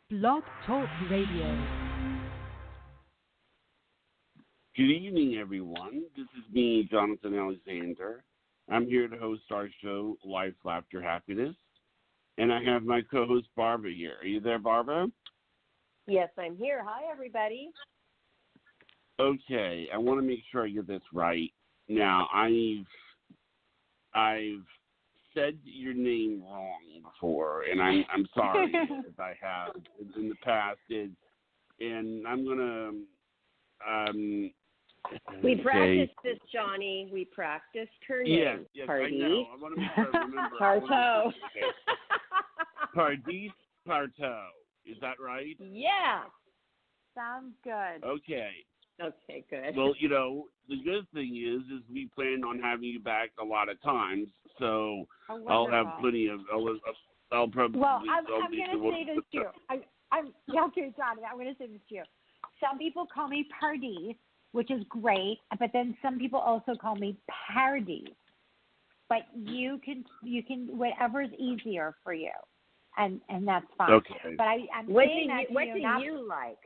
Blog Talk Radio. Good evening, everyone. This is me, Jonathan Alexander. I'm here to host our show, Life, Laughter, Happiness. And I have my co-host, Barbara, here. Are you there, Barbara? Yes, I'm here. Hi, everybody. Okay, I want to make sure I get this right. Now, I've said your name wrong before, and I'm sorry if I have in the past. And I'm gonna we practiced this, Johnny. We practiced her name. Yes, Pardis. I know. I want to make sure I remember. Partrow. Pardis Partrow. Is that right? Yeah. Sounds good. Okay. Okay, good. Well, the good thing is we plan on having you back a lot of times, so I'll have plenty of. I'll probably. Well, I'm going to say this to you. Okay, Johnny, I'm going to say this to you. Some people call me Pardis, which is great, but then some people also call me Pardis. But you can whatever's easier for you, and that's fine. Okay. But I'm what saying do you like?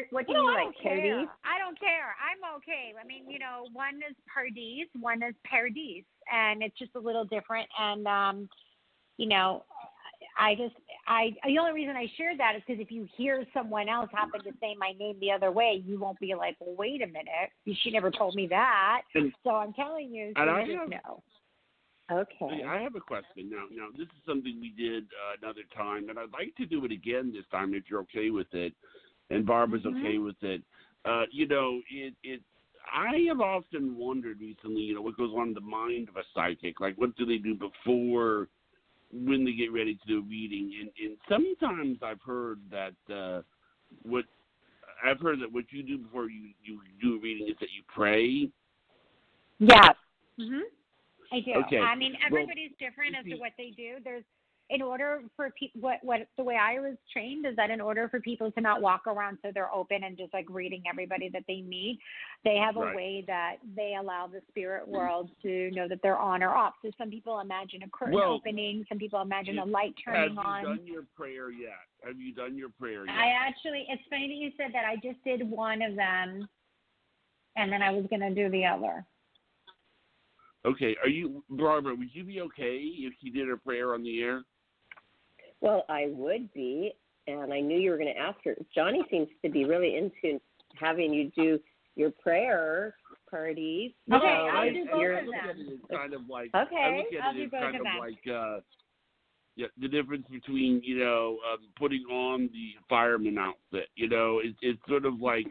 What do you like, Pardis? I don't care. I'm okay. I mean, one is Pardis, one is Pardis, and it's just a little different. And the only reason I shared that is because if you hear someone else happen to say my name the other way, you won't be like, well, wait a minute, she never told me that. So I'm telling you, so you just know. Okay. I have a question now. Now, this is something we did another time, and I'd like to do it again this time if you're okay with it. And Barbara's okay with it. I have often wondered recently, what goes on in the mind of a psychic. Like, what do they do before, when they get ready to do a reading? And sometimes I've heard that what you do before you do a reading is that you pray. Yeah. I do. Okay. I mean, everybody's different as to what they do. In order for people, what the way I was trained is that in order for people to not walk around so they're open and just like reading everybody that they meet, they have a way that they allow the spirit world to know that they're on or off. So some people imagine a curtain opening, some people imagine a light turning on. Have you done your prayer yet? It's funny that you said that. I just did one of them, and then I was going to do the other. Okay. Barbara, would you be okay if you did a prayer on the air? Well, I would be, and I knew you were going to ask her. Johnny seems to be really into having you do your prayer parties. Okay, I'll do both of them. I look at it as kind of like, I'll do both of them. The difference between, putting on the fireman outfit, it's sort of like,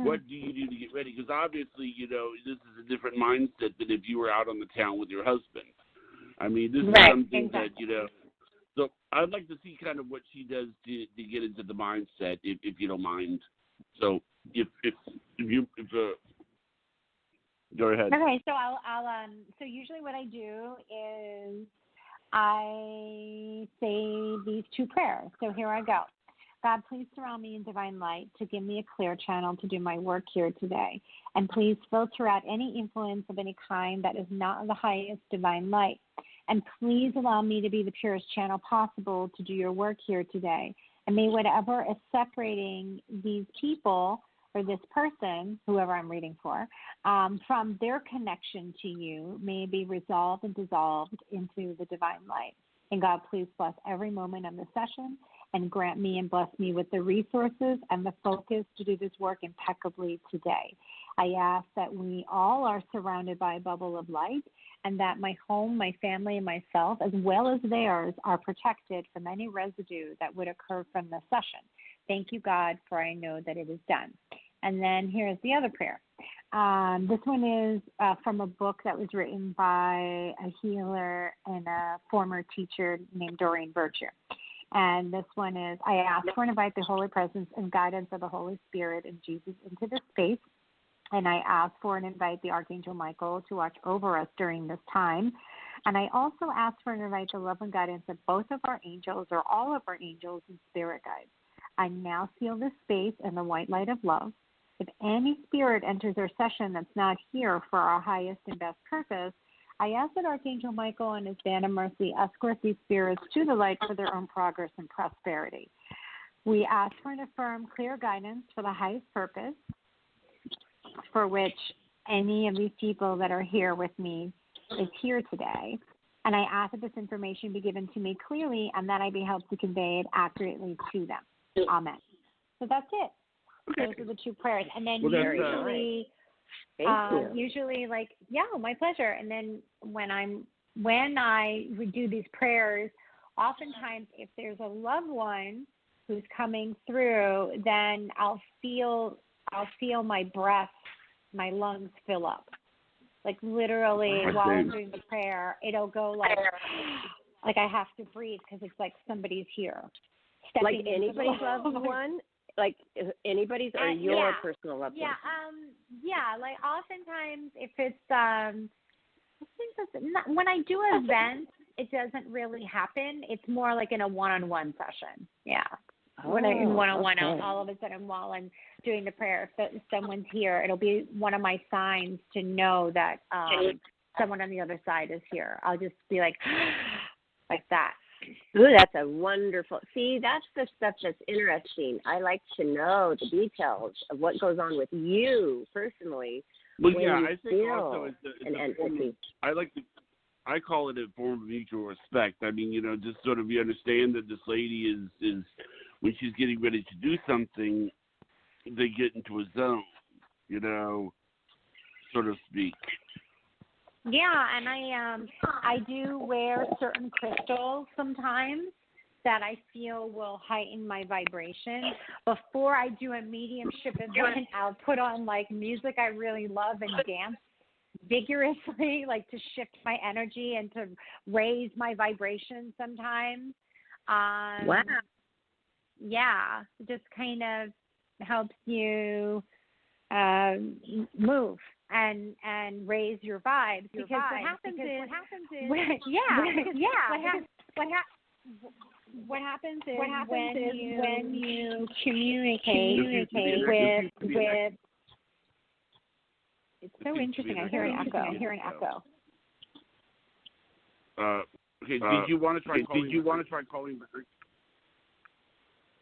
what do you do to get ready? Because obviously, this is a different mindset than if you were out on the town with your husband. I mean, this is something that, so I'd like to see kind of what she does to get into the mindset, if you don't mind. So if you go ahead. Okay, so so usually what I do is I say these two prayers. So here I go. God, please surround me in divine light to give me a clear channel to do my work here today. And please filter out any influence of any kind that is not the highest divine light. And please allow me to be the purest channel possible to do your work here today. And may whatever is separating these people or this person, whoever I'm reading for, from their connection to you may be resolved and dissolved into the divine light. And God, please bless every moment of the session and grant me and bless me with the resources and the focus to do this work impeccably today. I ask that we all are surrounded by a bubble of light and that my home, my family, and myself, as well as theirs, are protected from any residue that would occur from the session. Thank you, God, for I know that it is done. And then here's the other prayer. This one is from a book that was written by a healer and a former teacher named Doreen Virtue. And this one is, I ask for and invite the holy presence and guidance of the Holy Spirit and Jesus into this space. And I ask for and invite the Archangel Michael to watch over us during this time. And I also ask for and invite the love and guidance of both of our angels or all of our angels and spirit guides. I now seal this space in the white light of love. If any spirit enters our session that's not here for our highest and best purpose, I ask that Archangel Michael and his band of mercy escort these spirits to the light for their own progress and prosperity. We ask for an affirmed, clear guidance for the highest purpose for which any of these people that are here with me is here today. And I ask that this information be given to me clearly and that I be helped to convey it accurately to them. Amen. So that's it. Okay. Those are the two prayers. And then usually like, yeah, my pleasure. And then when I do these prayers, oftentimes if there's a loved one who's coming through, then I'll feel my breath, my lungs fill up. Like literally while I'm doing the prayer, it'll go like I have to breathe because it's like somebody's here. Like anybody's loved one? Like anybody's or your personal loved one? Yeah, like oftentimes if it's, I think that's not, when I do events, it doesn't really happen. It's more like in a one-on-one session. Yeah. When I'm in one-on-one, all of a sudden while I'm doing the prayer, if someone's here, it'll be one of my signs to know that someone on the other side is here. I'll just be like that. Ooh, that's a wonderful. See, that's the stuff that's interesting. I like to know the details of what goes on with you personally. Well, yeah, I think also it's an entity. I call it a form of mutual respect. I mean, just sort of you understand that this lady is when she's getting ready to do something, they get into a zone, so to speak. Yeah, and I do wear certain crystals sometimes that I feel will heighten my vibration. Before I do a mediumship event, I'll put on like music I really love and dance vigorously, like to shift my energy and to raise my vibration sometimes. Wow. Yeah, it just kind of helps you move and raise your vibes. Because what happens is when you communicate with it's so interesting. I hear an echo. Okay. Did you want to try calling back?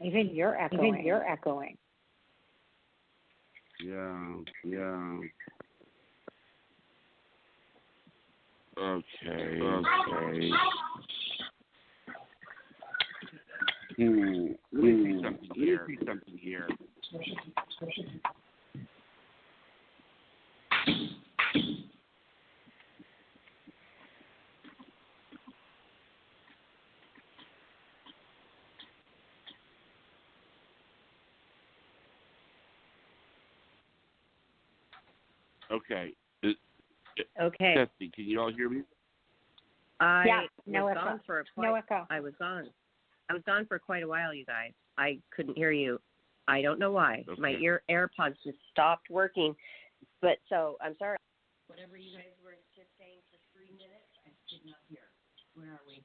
Even you're echoing. Yeah. Okay. Let me see something here. Okay. Okay. Testing. Can you all hear me? No echo. I was gone for quite a while, you guys. I couldn't hear you. I don't know why. Okay. My AirPods just stopped working. But so I'm sorry. Whatever you guys were just saying for 3 minutes, I did not hear. Where are we?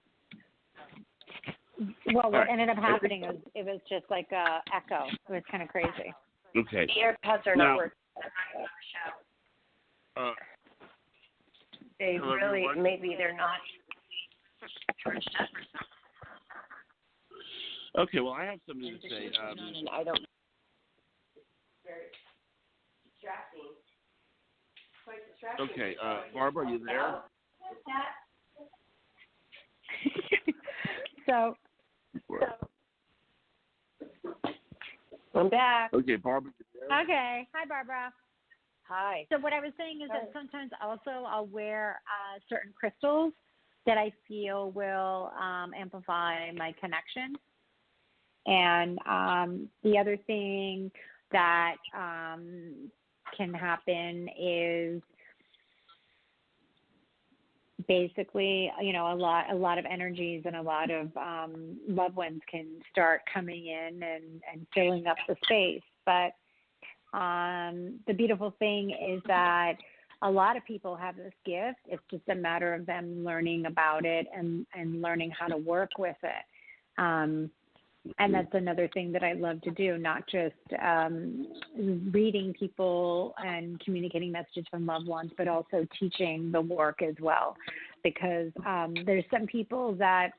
Well, what ended up happening is it was just like echo. It was kind of crazy. Okay. The AirPods are not working. They really, maybe they're not charged up or something. Okay, well, I have something to say. I don't. It's very distracting. Quite distracting. Okay, Barbara, are you there? So. I'm back. Okay, Barbara, you there? Okay. Hi, Barbara. Hi. So what I was saying is that sometimes also I'll wear certain crystals that I feel will amplify my connection. And the other thing that can happen is basically, a lot of energies and a lot of loved ones can start coming in and filling up the space. But the beautiful thing is that a lot of people have this gift. It's just a matter of them learning about it and learning how to work with it. And that's another thing that I love to do, not just reading people and communicating messages from loved ones, but also teaching the work as well. Because there's some people that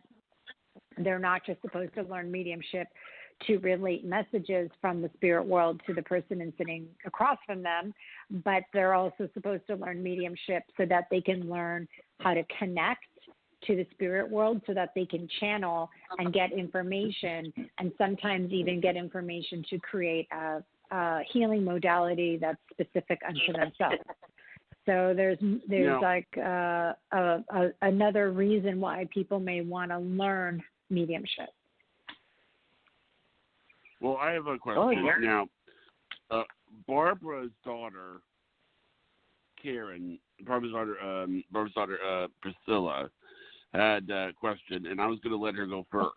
they're not just supposed to learn mediumship to relate messages from the spirit world to the person sitting across from them, but they're also supposed to learn mediumship so that they can learn how to connect to the spirit world so that they can channel and get information, and sometimes even get information to create a healing modality that's specific unto themselves. So there's like another reason why people may want to learn mediumship. Well, I have a question now. Barbara's daughter, Karen, Barbara's daughter, Priscilla, had a question, and I was going to let her go first.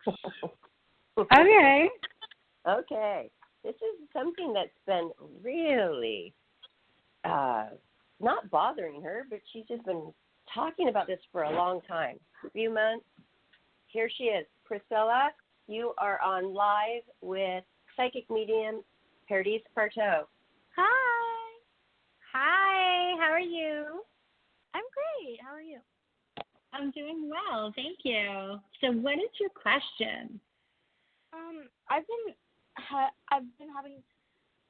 Okay. Okay. This is something that's been really not bothering her, but she's just been talking about this for a long time, a few months. Here she is. Priscilla, you are on live with psychic medium Pardis Partrow. Hi. Hi, how are you? I'm great. How are you? I'm doing well, thank you. So what is your question? I've been having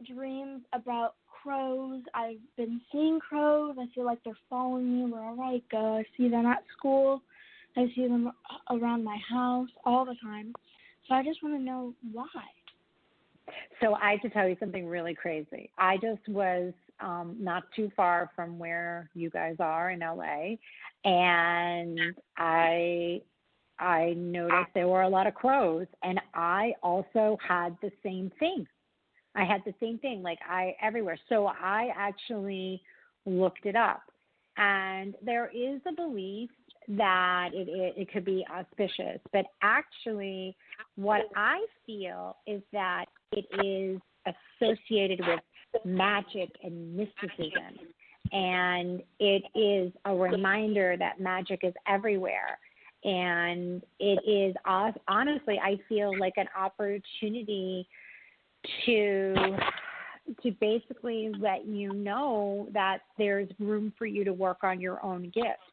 dreams about crows. I've been seeing crows. I feel like they're following me wherever I go. I see them at school. I see them around my house all the time. So I just want to know why. So I have to tell you something really crazy. I just was not too far from where you guys are in LA, and I noticed there were a lot of crows, and I also had the same thing. Like everywhere. So I actually looked it up, and there is a belief that it could be auspicious, but actually what I feel is that it is associated with magic and mysticism, and it is a reminder that magic is everywhere, and it is honestly, I feel like an opportunity to basically let you know that there's room for you to work on your own gifts.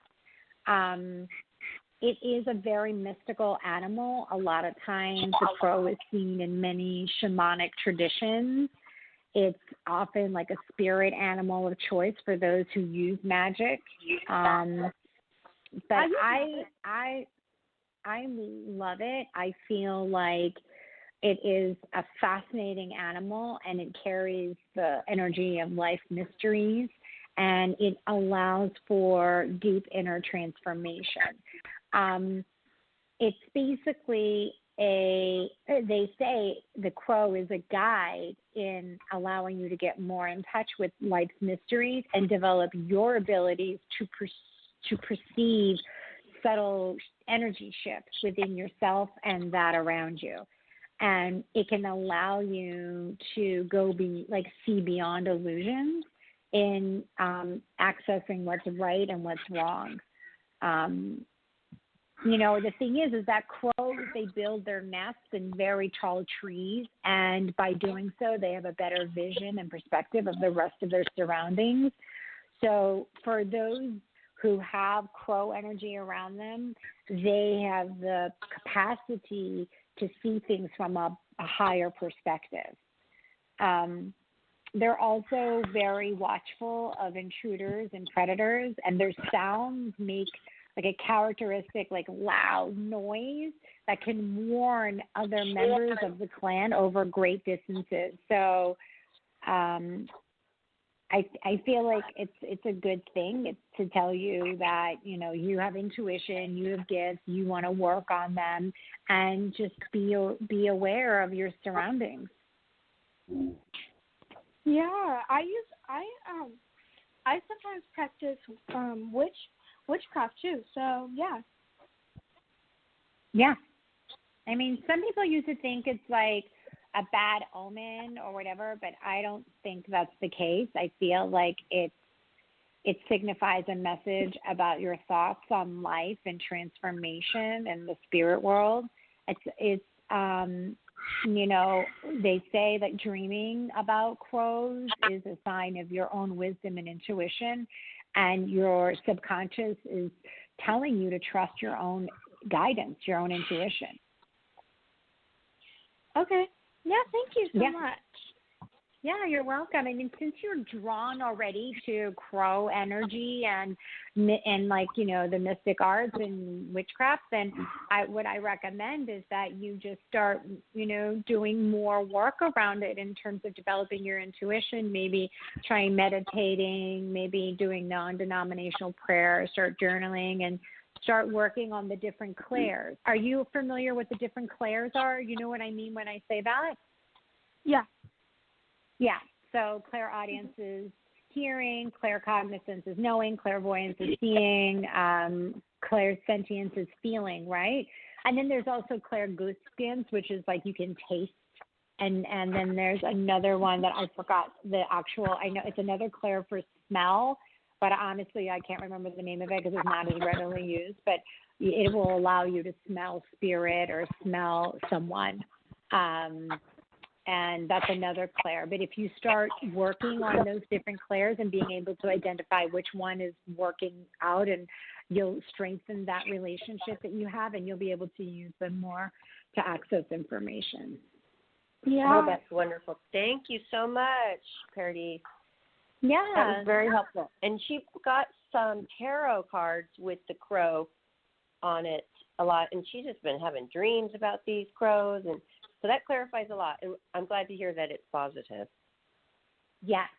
It is a very mystical animal. A lot of times the crow is seen in many shamanic traditions. It's often like a spirit animal of choice for those who use magic. But I love it. I feel like it is a fascinating animal, and it carries the energy of life mysteries, and it allows for deep inner transformation. It's basically they say the crow is a guide in allowing you to get more in touch with life's mysteries and develop your abilities to perceive subtle energy shifts within yourself and that around you. And it can allow you to see beyond illusions in accessing what's right and what's wrong. The thing is that crows, they build their nests in very tall trees, and by doing so, they have a better vision and perspective of the rest of their surroundings. So for those who have crow energy around them, they have the capacity to see things from a higher perspective. They're also very watchful of intruders and predators, and their sounds make like a characteristic, like loud noise that can warn other members of the clan over great distances. So I feel like it's a good thing. It's to tell you that, you have intuition, you have gifts, you want to work on them, and just be aware of your surroundings. Yeah, I sometimes practice witchcraft too. So yeah. Yeah. I mean, some people used to think it's like a bad omen or whatever, but I don't think that's the case. I feel like it signifies a message about your thoughts on life and transformation and the spirit world. It's they say that dreaming about crows is a sign of your own wisdom and intuition, and your subconscious is telling you to trust your own guidance, your own intuition. Okay. Yeah, thank you so much. Yeah, you're welcome. I mean, since you're drawn already to crow energy and like, the mystic arts and witchcraft, then what I recommend is that you just start, doing more work around it in terms of developing your intuition, maybe trying meditating, maybe doing non-denominational prayer, start journaling, and start working on the different clairs. Are you familiar with the different clairs are? You know what I mean when I say that? Yeah. Yeah, so clairaudience is hearing, claircognizance is knowing, clairvoyance is seeing, clairsentience is feeling, right? And then there's also clairgustance, which is like you can taste. And then there's another one that I forgot the actual, I know it's another clair for smell, but honestly I can't remember the name of it because it's not as readily used, but it will allow you to smell spirit or smell someone. And that's another clair. But if you start working on those different clairs and being able to identify which one is working out, and you'll strengthen that relationship that you have, and you'll be able to use them more to access information. Yeah. Oh, that's wonderful. Thank you so much, Pardis. Yeah. That was very helpful. And she got some tarot cards with the crow on it a lot, and she's just been having dreams about these crows, and so that clarifies a lot, and I'm glad to hear that it's positive. Yes.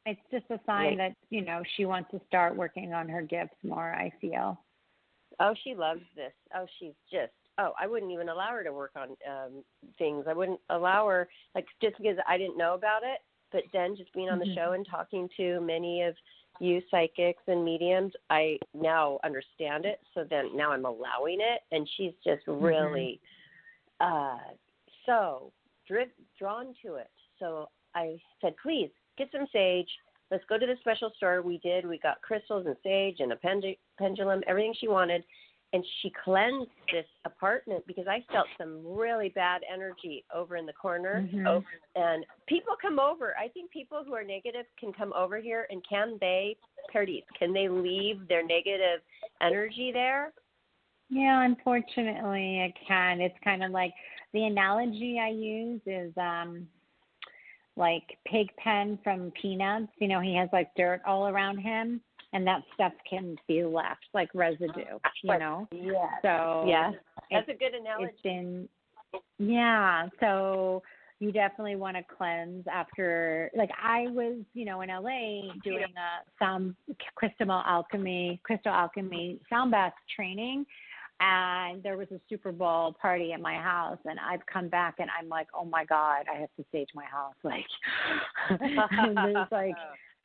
It's just a sign that, she wants to start working on her gifts more, I feel. Oh, she loves this. Oh, I wouldn't even allow her to work on things. I wouldn't allow her, just because I didn't know about it, but then just being on the show and talking to many of you psychics and mediums, I now understand it, so then now I'm allowing it, and she's just really... so drawn to it. So I said, please get some sage. Let's go to the special store. We did. We got crystals and sage and a pendulum, everything she wanted. And she cleansed this apartment because I felt some really bad energy over in the corner. And people come over. I think people who are negative can come over here. And can they leave their negative energy there? Yeah, unfortunately, it can. It's kind of like the analogy I use is like Pigpen from Peanuts. He has dirt all around him, and that stuff can be left like residue. Yeah. So yeah, that's a good analogy. So you definitely want to cleanse after. Like I was, in LA doing a crystal alchemy sound bath training. And there was a Super Bowl party at my house, and I've come back, and I'm like, oh, my God, I have to sage my house. There's,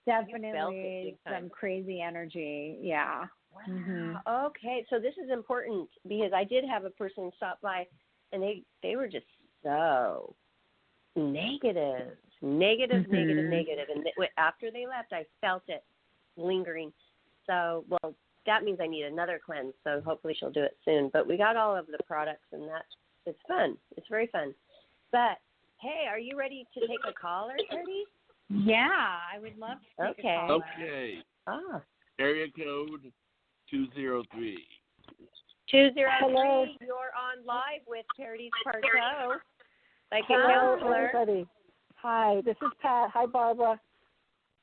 definitely some crazy energy. Yeah. Wow. Okay, so this is important because I did have a person stop by, and they were just so negative. And after they left, I felt it lingering. So, that means I need another cleanse, so hopefully she'll do it soon. But we got all of the products, and it's fun. It's very fun. But, hey, are you ready to take a caller, Pardis? Yeah, I would love to take a caller. Okay. Area code 203. 203, hello. You're on live with Pardis Partrow. Hello, everybody. Hi, this is Pat. Hi, Barbara.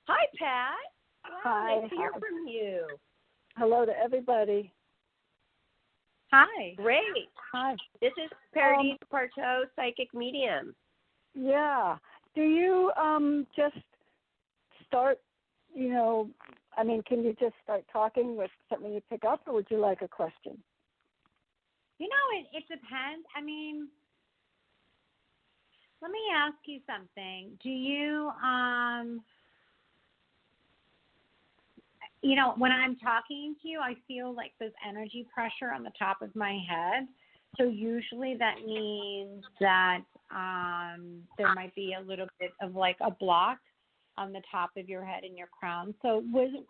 Hi, Pat. Wow, Hi. nice to hear from you. Hello to everybody. Hi. Great. Hi. This is Pardis Partrow, psychic medium. Yeah. Do you just start, can you just start talking with something you pick up, or would you like a question? It depends. Let me ask you something. Do you, when I'm talking to you, I feel like there's energy pressure on the top of my head. So usually that means that there might be a little bit of a block on the top of your head and your crown. So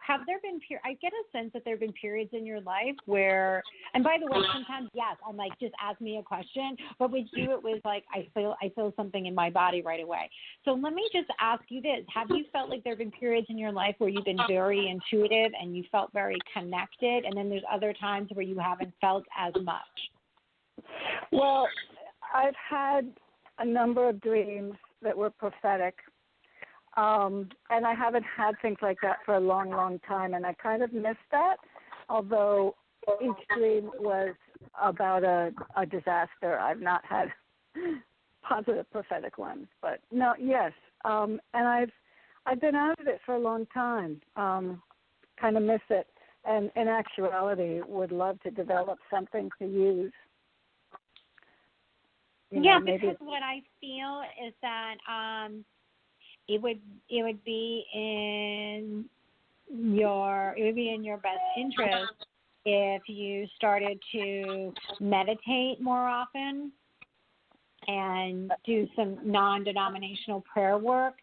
have there been I get a sense that there have been periods in your life where, and by the way, sometimes, yes, I'm like, just ask me a question, but with you, it was like, I feel something in my body right away. So let me just ask you this. Have you felt like there have been periods in your life where you've been very intuitive and you felt very connected, and then there's other times where you haven't felt as much? Well, I've had a number of dreams that were prophetic. And I haven't had things like that for a long, long time, and I kind of missed that, although each dream was about a disaster. I've not had positive prophetic ones, but no, yes. And I've been out of it for a long time, kind of miss it, and in actuality would love to develop something to use. Because what I feel is that it would be in your best interest if you started to meditate more often and do some non-denominational prayer work,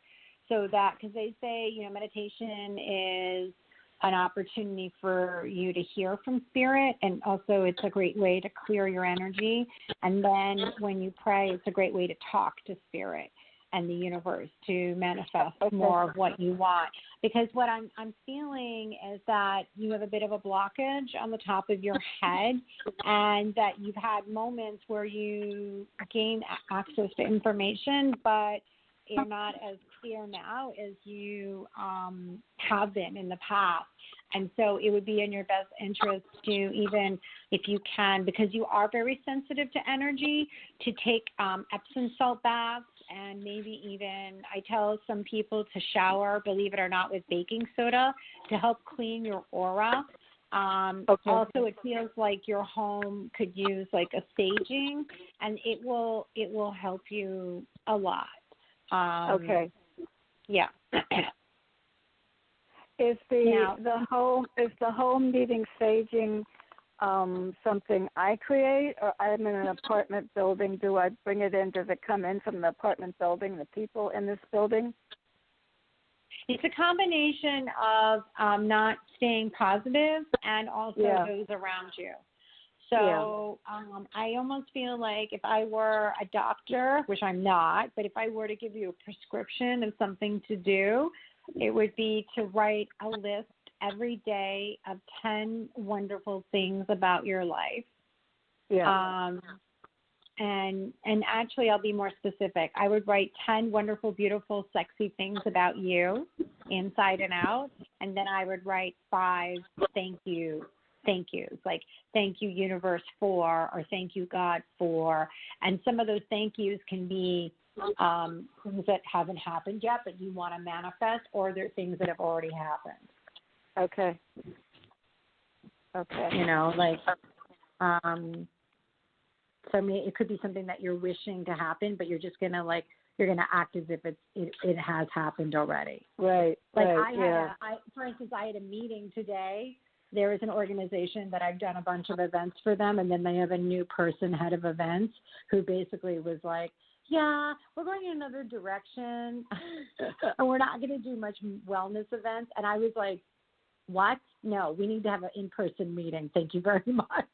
so that, because they say, meditation is an opportunity for you to hear from spirit, and also it's a great way to clear your energy. And then when you pray, it's a great way to talk to spirit and the universe to manifest more of what you want. Because what I'm feeling is that you have a bit of a blockage on the top of your head, and that you've had moments where you gain access to information, but you're not as clear now as you have been in the past. And so it would be in your best interest to, even if you can, because you are very sensitive to energy, to take Epsom salt baths, and maybe even, I tell some people to shower, believe it or not, with baking soda to help clean your aura. Also, it feels like your home could use like a staging, and it will help you a lot. Yeah. Is the home needing staging something I create, or I'm in an apartment building? Do I bring it in? Does it come in from the apartment building, the people in this building? It's a combination of not staying positive and also those around you. So I almost feel like if I were a doctor, which I'm not, but if I were to give you a prescription of something to do, it would be to write a list every day of 10 wonderful things about your life. Yeah. And actually, I'll be more specific. I would write 10 wonderful, beautiful, sexy things about you, inside and out, and then I would write 5 thank yous, like thank you, universe, for, or thank you, God, for. And some of those thank yous can be things that haven't happened yet, but you want to manifest, or they're things that have already happened. Okay. So I mean, it could be something that you're wishing to happen, but you're just gonna you're gonna act as if it has happened already. Right. Like right, for instance, I had a meeting today. There is an organization that I've done a bunch of events for them, and then they have a new person, head of events, who basically was like, yeah, we're going in another direction, and we're not going to do much wellness events. And I was like, what? No, we need to have an in-person meeting. Thank you very much.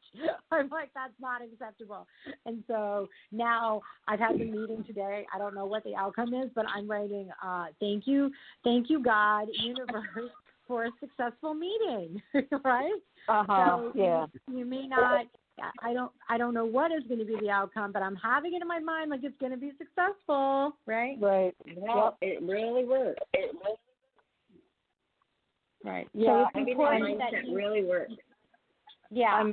I'm like, that's not acceptable. And so now I've had the meeting today. I don't know what the outcome is, but I'm writing, thank you, God, universe, for a successful meeting, right? So you may not. I don't know what is going to be the outcome, but I'm having it in my mind like it's going to be successful, right? Right. Well, it really works. Right. Yeah, so it's important that it really works. Yeah. I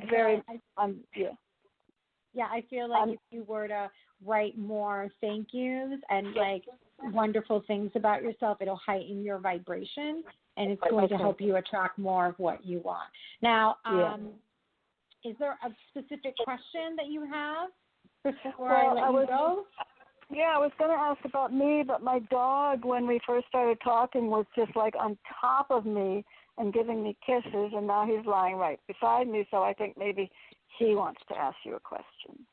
feel like if you were to write more thank yous and like wonderful things about yourself, it'll heighten your vibration, and it's going to help you attract more of what you want. Now, is there a specific question that you have before I let you go? Yeah, I was going to ask about me, but my dog, when we first started talking, was just like on top of me and giving me kisses, and now he's lying right beside me, so I think maybe he wants to ask you a question.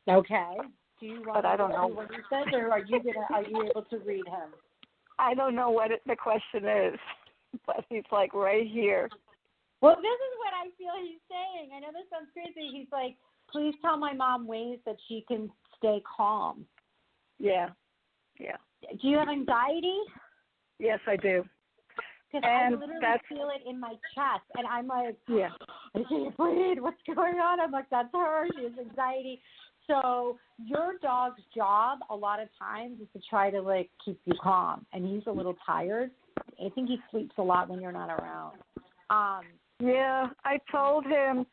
Okay. Do you want but I don't know what he says, or are you able to read him? I don't know what the question is, but he's like right here. Well, this is what I feel he's saying. I know this sounds crazy. He's like, please tell my mom ways that she can stay calm. Yeah. Do you have anxiety? Yes, I do. Because I literally feel it in my chest, and I'm like, yeah. I can't breathe. What's going on? I'm like, that's her. She has anxiety. So your dog's job a lot of times is to try to, like, keep you calm, and he's a little tired. I think he sleeps a lot when you're not around. Yeah, I told him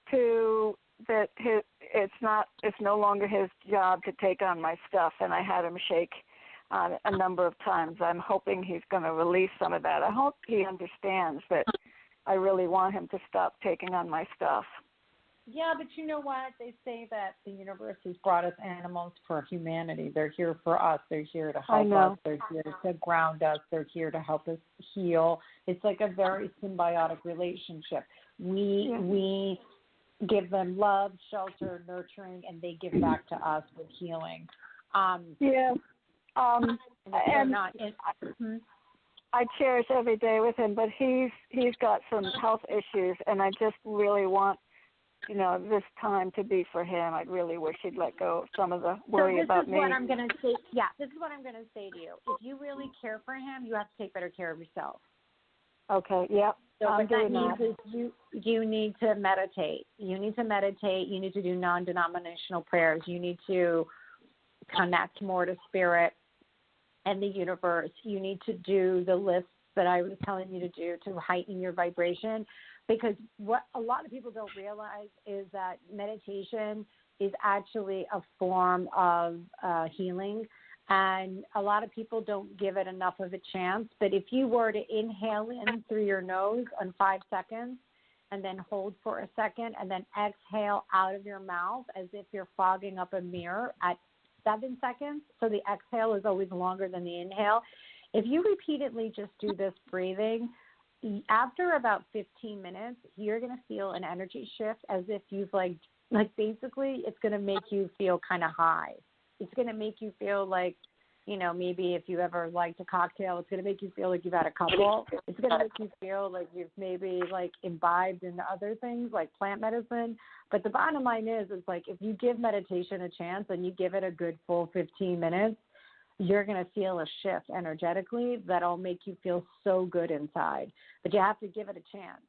that it's no longer his job to take on my stuff, and I had him shake on a number of times. I'm hoping he's going to release some of that. I hope he understands that I really want him to stop taking on my stuff. Yeah, but you know what? They say that the universe has brought us animals for humanity. They're here for us. They're here to help us. They're here to ground us. They're here to help us heal. It's like a very symbiotic relationship. We give them love, shelter, nurturing, and they give back to us with healing. I cherish every day with him, but he's got some health issues, and I just really want, this time to be for him. I really wish he'd let go of some of the worry about me. This is what I'm going to say. Yeah, this is what I'm going to say to you. If you really care for him, you have to take better care of yourself. Okay. Yep. So what that means is you need to meditate. You need to meditate. You need to do non-denominational prayers. You need to connect more to spirit and the universe. You need to do the lists that I was telling you to do to heighten your vibration, because what a lot of people don't realize is that meditation is actually a form of healing, and a lot of people don't give it enough of a chance. But if you were to inhale in through your nose on 5 seconds and then hold for a second and then exhale out of your mouth as if you're fogging up a mirror at 7 seconds, so the exhale is always longer than the inhale. If you repeatedly just do this breathing, after about 15 minutes, you're going to feel an energy shift as if you've like basically it's going to make you feel kind of high. It's going to make you feel like, maybe if you ever liked a cocktail, it's going to make you feel like you've had a couple. It's going to make you feel like you've maybe like imbibed in other things like plant medicine. But the bottom line is like if you give meditation a chance and you give it a good full 15 minutes, you're going to feel a shift energetically that'll make you feel so good inside. But you have to give it a chance.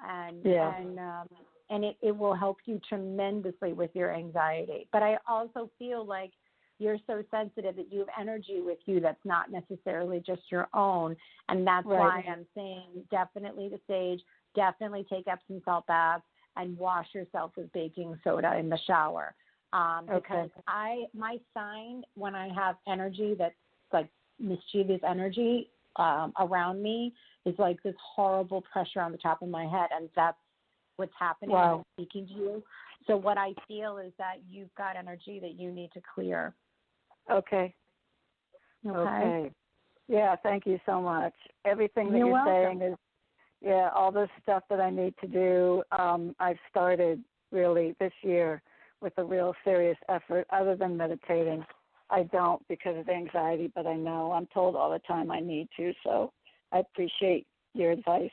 And it will help you tremendously with your anxiety. But I also feel like you're so sensitive that you have energy with you that's not necessarily just your own. And that's why I'm saying definitely the sage, definitely take Epsom salt baths and wash yourself with baking soda in the shower. Because my sign when I have energy that's like mischievous energy around me is like this horrible pressure on the top of my head, and that's what's happening when I'm speaking to you. So what I feel is that you've got energy that you need to clear. Okay. Yeah, thank you so much. Everything that you're saying is, all this stuff that I need to do, I've started really this year with a real serious effort. Other than meditating, I don't because of anxiety, but I know I'm told all the time I need to, so I appreciate your advice.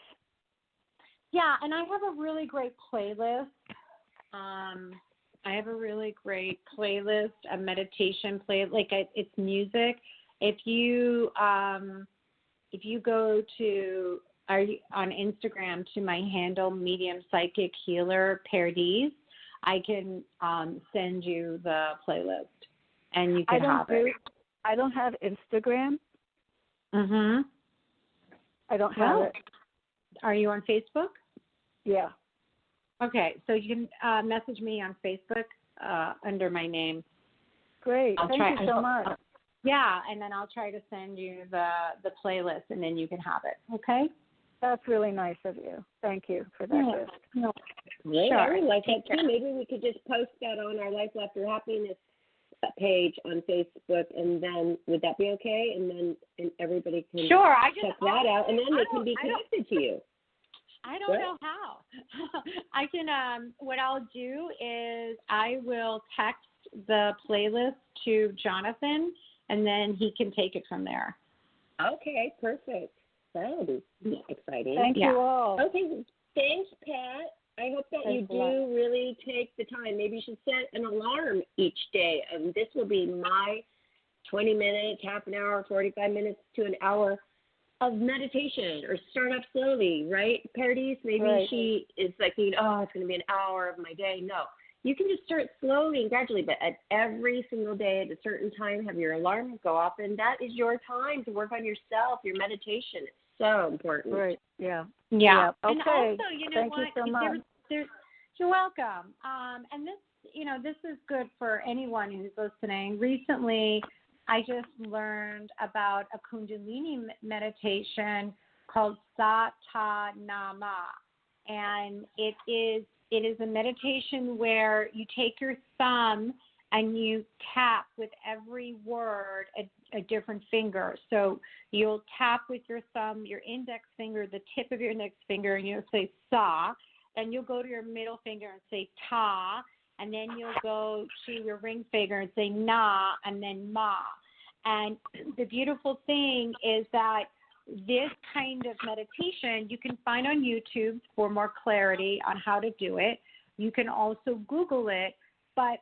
Yeah, and I have a really great playlist. I have a really great playlist, a meditation playlist. It's music. If you go to on Instagram to my handle, Medium Psychic Healer Pardis, I can send you the playlist, and you can have it. I don't have Instagram. Mhm. I don't have it. Are you on Facebook? Yeah. Okay, so you can message me on Facebook under my name. Great. Thank you so much. Yeah, and then I'll try to send you the playlist, and then you can have it. Okay. That's really nice of you. Thank you for that gift. Yeah, sure. I would like that too. Maybe we could just post that on our Life After Happiness page on Facebook, and then would that be okay? And then everybody can check that out, and then they can be connected to you. I don't know how. I can. What I'll do is I will text the playlist to Jonathan, and then he can take it from there. Okay, perfect. That'll be exciting. Thank you all. Okay, thanks, Pat. I hope that Thanks you do really take the time. Maybe you should set an alarm each day. This will be my 20 minutes, half an hour, 45 minutes to an hour of meditation, or start up slowly, right, Pardis? Maybe she is like, oh, it's going to be an hour of my day. No, you can just start slowly and gradually, but at every single day at a certain time, have your alarm go off, and that is your time to work on yourself, your meditation. It's so important. Right, yeah. Yeah. Okay. And also, you know Thank what? you so much. You're welcome. And this is good for anyone who's listening. Recently, I just learned about a Kundalini meditation called Sata Nama, and it is a meditation where you take your thumb and you tap with every word a different finger. So you'll tap with your thumb, your index finger, the tip of your index finger, and you'll say Sa. Then you'll go to your middle finger and say Ta. And then you'll go to your ring finger and say Na, and then Ma. And the beautiful thing is that this kind of meditation you can find on YouTube for more clarity on how to do it. You can also Google it. But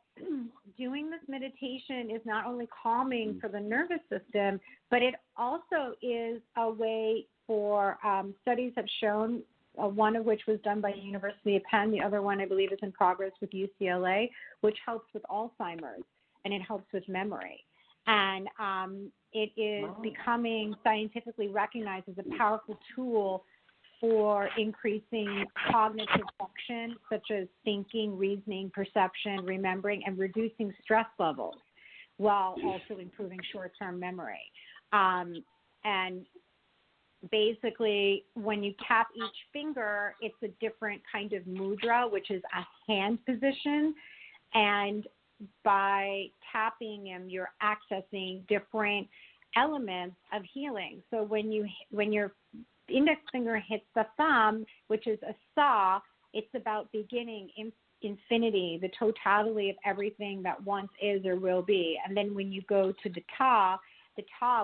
doing this meditation is not only calming for the nervous system, but it also is a way for studies have shown, one of which was done by the University of Penn. The other one, I believe, is in progress with UCLA, which helps with Alzheimer's, and it helps with memory. And it is becoming scientifically recognized as a powerful tool for increasing cognitive function, such as thinking, reasoning, perception, remembering, and reducing stress levels, while also improving short-term memory. And basically, when you tap each finger, it's a different kind of mudra, which is a hand position. And by tapping them, you're accessing different elements of healing. So when your index finger hits the thumb, which is a Sa, it's about beginning infinity, the totality of everything that once is or will be. And then when you go to the Ta,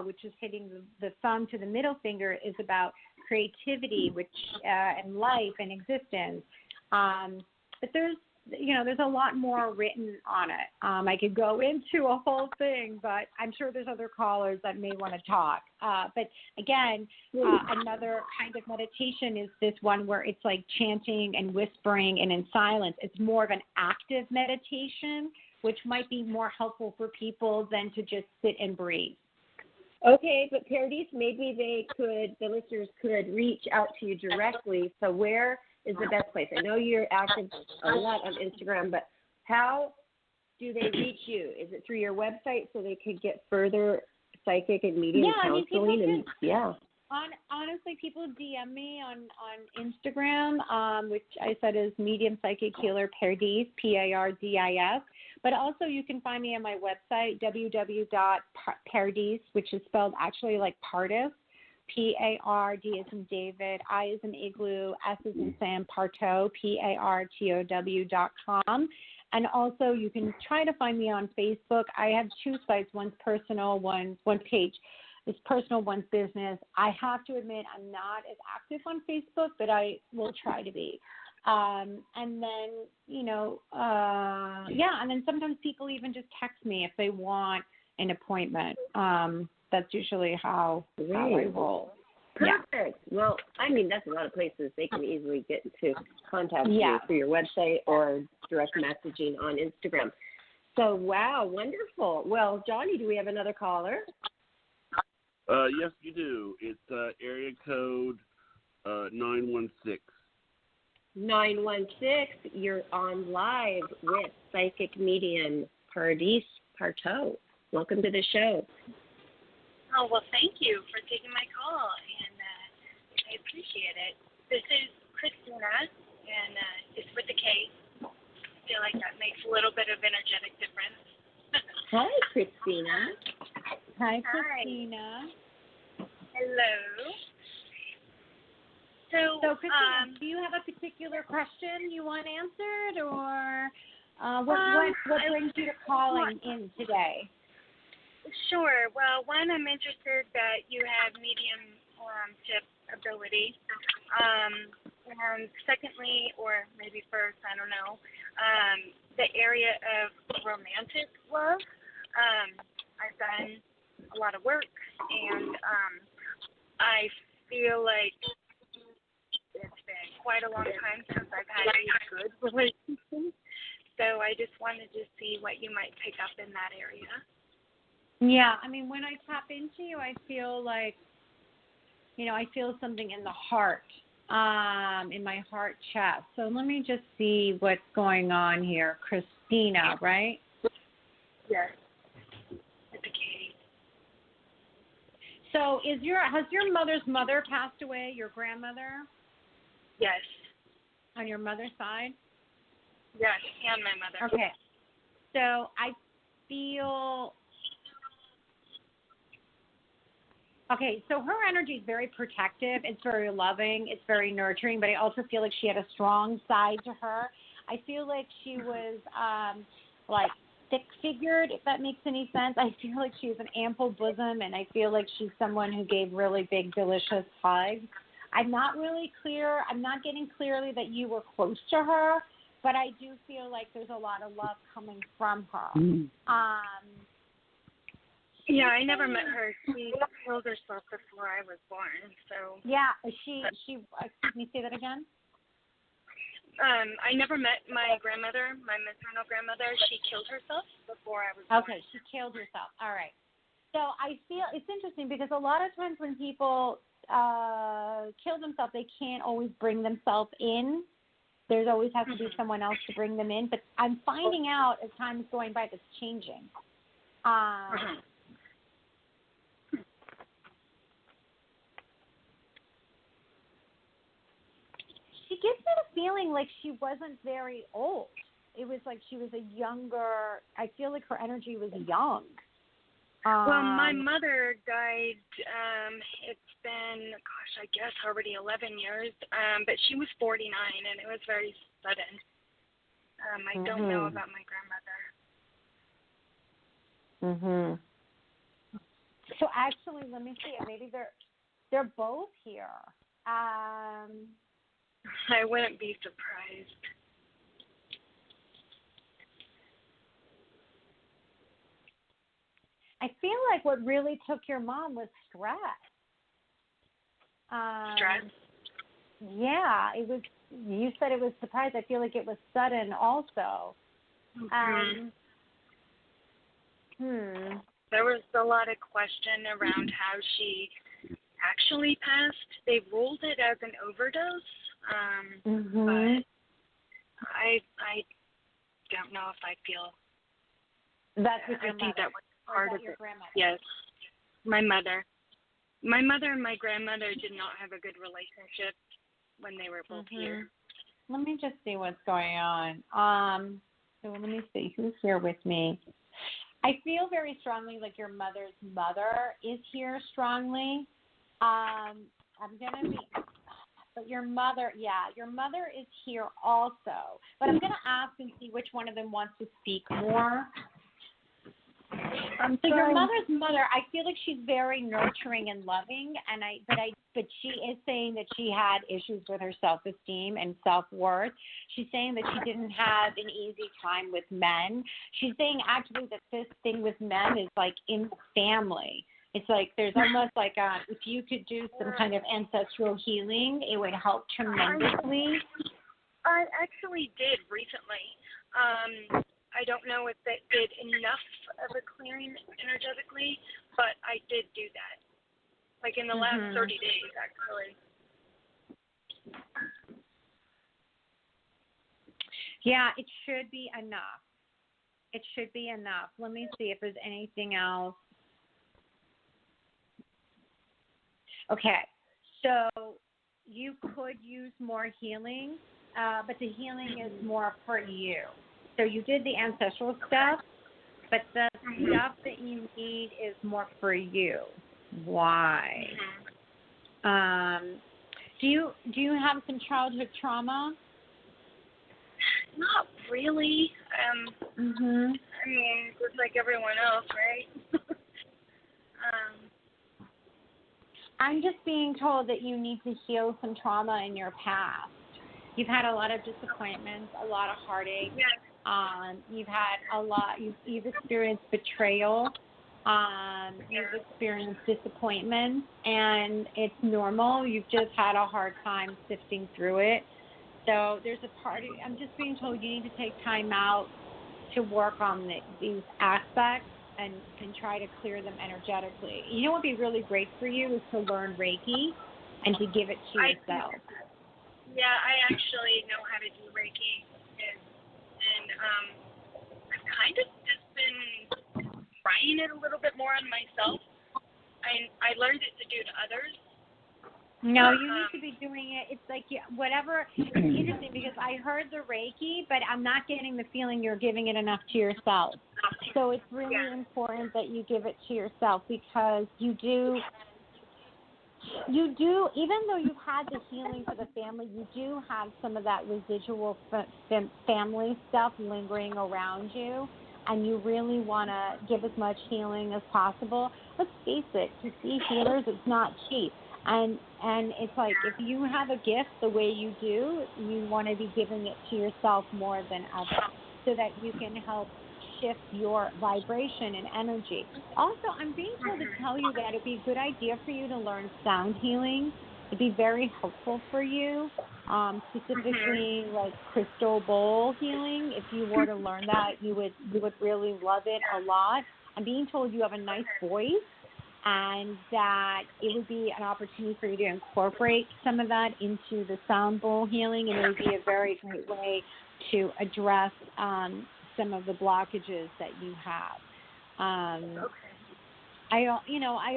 which is hitting the thumb to the middle finger, is about creativity, which and life and existence. But there's a lot more written on it. I could go into a whole thing, but I'm sure there's other callers that may want to talk. But again, another kind of meditation is this one where it's like chanting and whispering and in silence. It's more of an active meditation, which might be more helpful for people than to just sit and breathe. Okay, but Pardis, maybe the listeners could reach out to you directly. So where is the best place? I know you're active a lot on Instagram, but how do they reach you? Is it through your website so they could get further psychic and medium counseling? Honestly, people DM me on Instagram, which I said is Medium Psychic Healer Pardis, Pardis. But also you can find me on my website, www.pardis, which is spelled actually like Pardis, P-A-R-D as in David, I as in Igloo, S as in Sam, Partow, Partow.com. And also you can try to find me on Facebook. I have two sites, one's personal, one page is personal, one's business. I have to admit I'm not as active on Facebook, but I will try to be. And then, and then sometimes people even just text me if they want an appointment. That's usually how I roll. Perfect. Yeah. Well, I mean, that's a lot of places they can easily get into contact you through your website or direct messaging on Instagram. So, wow, wonderful. Well, Johnny, do we have another caller? Yes, you do. It's area code 916. 916, you're on live with psychic medium Pardis Partrow. Welcome to the show. Oh, well, thank you for taking my call, and I appreciate it. This is Christina, and it's with a K. I feel like that makes a little bit of energetic difference. Hi, Christina. Hi, Christina. Hello. So Christina, do you have a particular question you want answered, or what brings you to calling in today? Sure. Well, one, I'm interested that you have mediumship ability. And secondly, or maybe first, I don't know, the area of romantic love. I've done a lot of work, and I feel like it's been quite a long time since I've had a good relationship. So I just wanted to see what you might pick up in that area. Yeah, I mean, when I tap into you, I feel like, I feel something in the heart, in my heart chest. So let me just see what's going on here. Christina, right? Yes. It's okay. So has your mother's mother passed away, your grandmother? Yes. On your mother's side? Yes, and my mother. Okay. So I feel... Okay, so her energy is very protective. It's very loving. It's very nurturing, but I also feel like she had a strong side to her. I feel like she was, thick-figured, if that makes any sense. I feel like she has an ample bosom, and I feel like she's someone who gave really big, delicious hugs. I'm not really clear. I'm not getting clearly that you were close to her, but I do feel like there's a lot of love coming from her. Yeah, I never met her. She killed herself before I was born. So. Yeah, she. Excuse me, say that again. I never met my grandmother, my maternal grandmother. She killed herself before I was born. Okay, she killed herself. All right. So I feel it's interesting because a lot of times when people kill themselves, they can't always bring themselves in. There's always has to be someone else to bring them in. But I'm finding out as time is going by, that's changing. She gives me the feeling like she wasn't very old. It was like she was I feel like her energy was young. Well, my mother died, it's been, I guess already 11 years, but she was 49, and it was very sudden. I don't know about my grandmother. So actually, let me see. Maybe they're both here. I wouldn't be surprised. I feel like what really took your mom was stress. Stress? Yeah, it was. You said it was surprise. I feel like it was sudden also. There was a lot of question around how she actually passed. They ruled it as an overdose, but I don't know if I feel. That's with your I think mother. that was part of your it. grandmother? Yes, my mother. My mother and my grandmother did not have a good relationship when they were both here. Let me just see what's going on. So let me see who's here with me. I feel very strongly like your mother's mother is here strongly. But your mother is here also. But I'm going to ask and see which one of them wants to speak more. So your mother's mother, I feel like she's very nurturing and loving, but she is saying that she had issues with her self-esteem and self-worth. She's saying that she didn't have an easy time with men. She's saying actually that this thing with men is like in the family. It's like there's almost like if you could do some kind of ancestral healing, it would help tremendously. I actually did recently. I don't know if that did enough of a clearing energetically, but I did do that. Like in the last 30 days, actually. Yeah, it should be enough. It should be enough. Let me see if there's anything else. Okay, so you could use more healing, but the healing is more for you. So you did the ancestral stuff, but the stuff that you need is more for you. Why? Do you have some childhood trauma? Not really. I mean, just like everyone else, right? I'm just being told that you need to heal some trauma in your past. You've had a lot of disappointments, a lot of heartache. Yes. You've had a lot. You've experienced betrayal. You've experienced disappointment, and it's normal. You've just had a hard time sifting through it. So there's a part of, I'm just being told you need to take time out to work on these aspects and try to clear them energetically. You know what would be really great for you is to learn Reiki and to give it to yourself. Yeah, I actually know how to do Reiki, and I've kind of just been trying it a little bit more on myself. I learned it to do to others. No, you need to be doing it. It's like whatever. It's interesting because I heard the Reiki, but I'm not getting the feeling you're giving it enough to yourself. So it's really important that you give it to yourself because you do, even though you've had the healing for the family, you do have some of that residual family stuff lingering around you, and you really want to give as much healing as possible. Let's face it, to see healers, it's not cheap. And it's like if you have a gift the way you do, you want to be giving it to yourself more than others so that you can help shift your vibration and energy. Also, I'm being told to tell you that it'd be a good idea for you to learn sound healing. It'd be very helpful for you, specifically like crystal bowl healing. If you were to learn that, you would really love it a lot. I'm being told you have a nice voice, and that it would be an opportunity for you to incorporate some of that into the sound bowl healing, and it would be a very great way to address some of the blockages that you have. I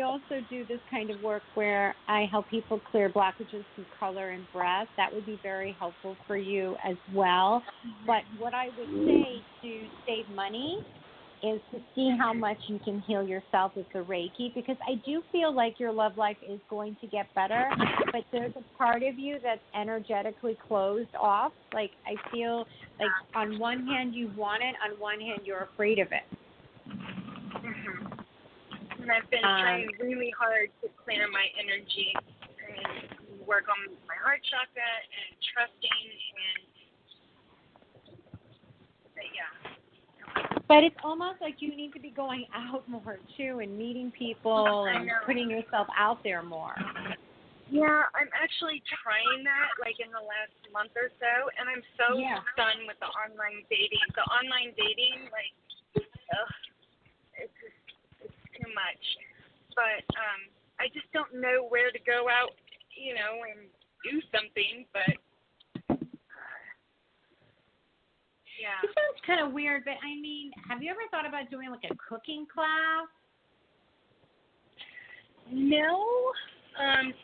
also do this kind of work where I help people clear blockages through color and breath. That would be very helpful for you as well. But what I would say to save money is to see how much you can heal yourself with the Reiki, because I do feel like your love life is going to get better, but there's a part of you that's energetically closed off. Like I feel like on one hand you want it, on one hand you're afraid of it. And I've been trying really hard to clear my energy and work on my heart chakra and trusting But it's almost like you need to be going out more, too, and meeting people and putting yourself out there more. Yeah, I'm actually trying that, like, in the last month or so, and I'm so done with the online dating. The online dating, like, it's too much. But I just don't know where to go out, and do something, but... Yeah. It sounds kind of weird, but I mean, have you ever thought about doing like a cooking class? No,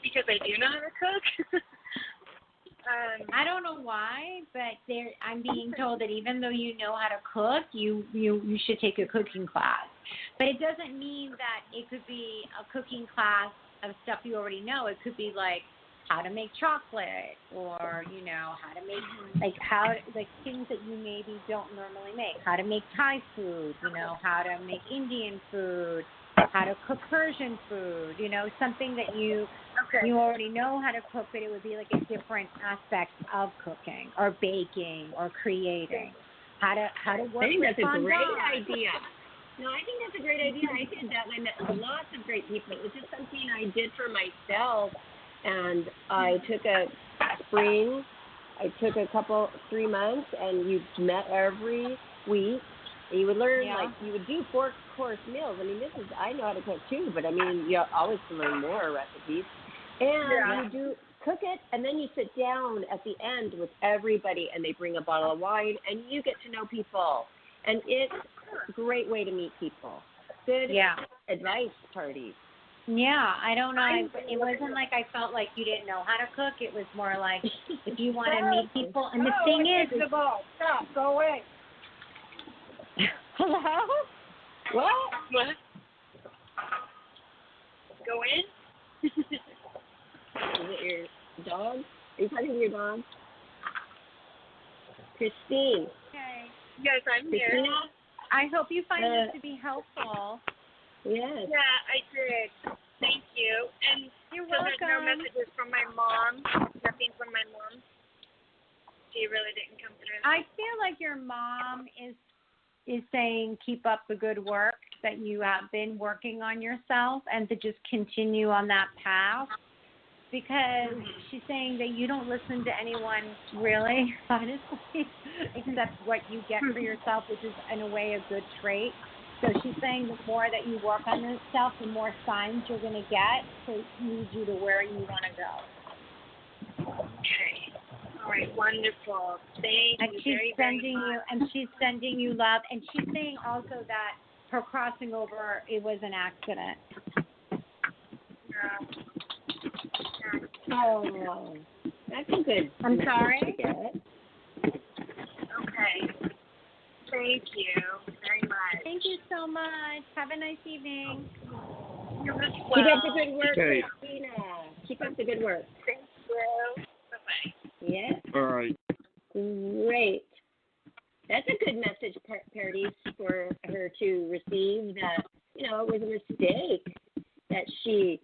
because I do know how to cook. I don't know why, but I'm being told that even though you know how to cook, you should take a cooking class. But it doesn't mean that it could be a cooking class of stuff you already know. It could be like how to make chocolate, or how to make things that you maybe don't normally make. How to make Thai food, how to make Indian food, how to cook Persian food. Something that you already know how to cook, but it would be like a different aspect of cooking or baking or creating. How to work. I think with that's a fondant. great idea. No, I think that's a great idea. I did that, and I met lots of great people. It was just something I did for myself. And I took a spring, I took 3 months, and you met every week. And you would learn, you would do 4-course meals. I mean, I know how to cook too, but I mean, you always can learn more recipes. And you do cook it, and then you sit down at the end with everybody, and they bring a bottle of wine, and you get to know people. And it's a great way to meet people. Good advice, Pardis. Yeah, I don't know. It wasn't like I felt like you didn't know how to cook. It was more like if you want to meet people. And the thing is, stop, go away. Hello? What? Go in? Is it your dog? Are you talking to your dog? Christine. Okay. Yes, I'm here. I hope you find this to be helpful. Yes. Yeah, I did. Thank you. And You're there's no messages from my mom? Nothing from my mom? She really didn't come through? I feel like your mom is saying keep up the good work, that you have been working on yourself and to just continue on that path, because she's saying that you don't listen to anyone really, honestly, except what you get for yourself, which is in a way a good trait. So she's saying the more that you work on yourself, the more signs you're going to get to lead you to where you want to go. Okay. All right, wonderful. Thank you very much. And she's sending you love, and she's saying also that her crossing over, it was an accident. Oh, that's a good. I'm sorry? Okay. Thank you very much. Thank you so much. Have a nice evening. You as well. Keep up the good work, Okay. Christina. Keep up the good work. Thank you. Bye-bye. Yeah. All right. Great. That's a good message, Pardis, for her to receive, that, it was a mistake that she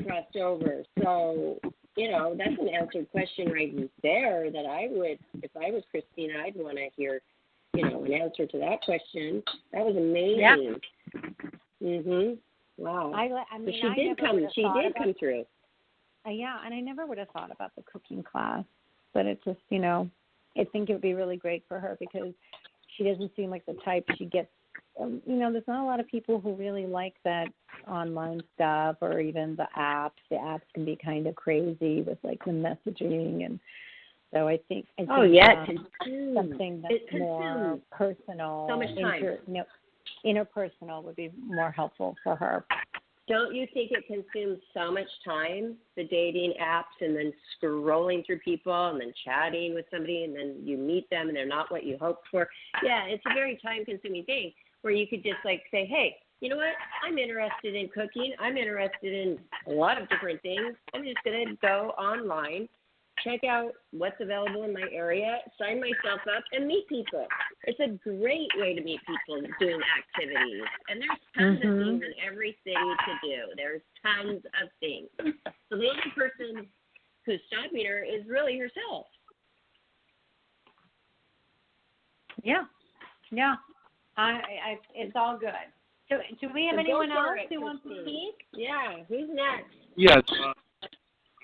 crossed over. So, that's an answered question right there that I would, if I was Christina, I'd want to hear, an answer to that question. That was amazing. Yeah. Wow. I mean, so she did come through. Yeah, and I never would have thought about the cooking class, but it just, I think it would be really great for her, because she doesn't seem like the type she gets. There's not a lot of people who really like that online stuff, or even the apps. The apps can be kind of crazy with like the messaging, and so I think something that's more personal, so much time. Interpersonal would be more helpful for her. Don't you think it consumes so much time, the dating apps, and then scrolling through people, and then chatting with somebody, and then you meet them and they're not what you hoped for? Yeah, it's a very time-consuming thing, where you could just say, hey, you know what? I'm interested in cooking. I'm interested in a lot of different things. I'm just going to go online, check out what's available in my area, sign myself up, and meet people. It's a great way to meet people doing activities. And there's tons of things in every city to do. There's tons of things. So the only person who's stopping her is really herself. Yeah. It's all good. So do we have anyone else who wants to speak? Yeah. Who's next? Yes.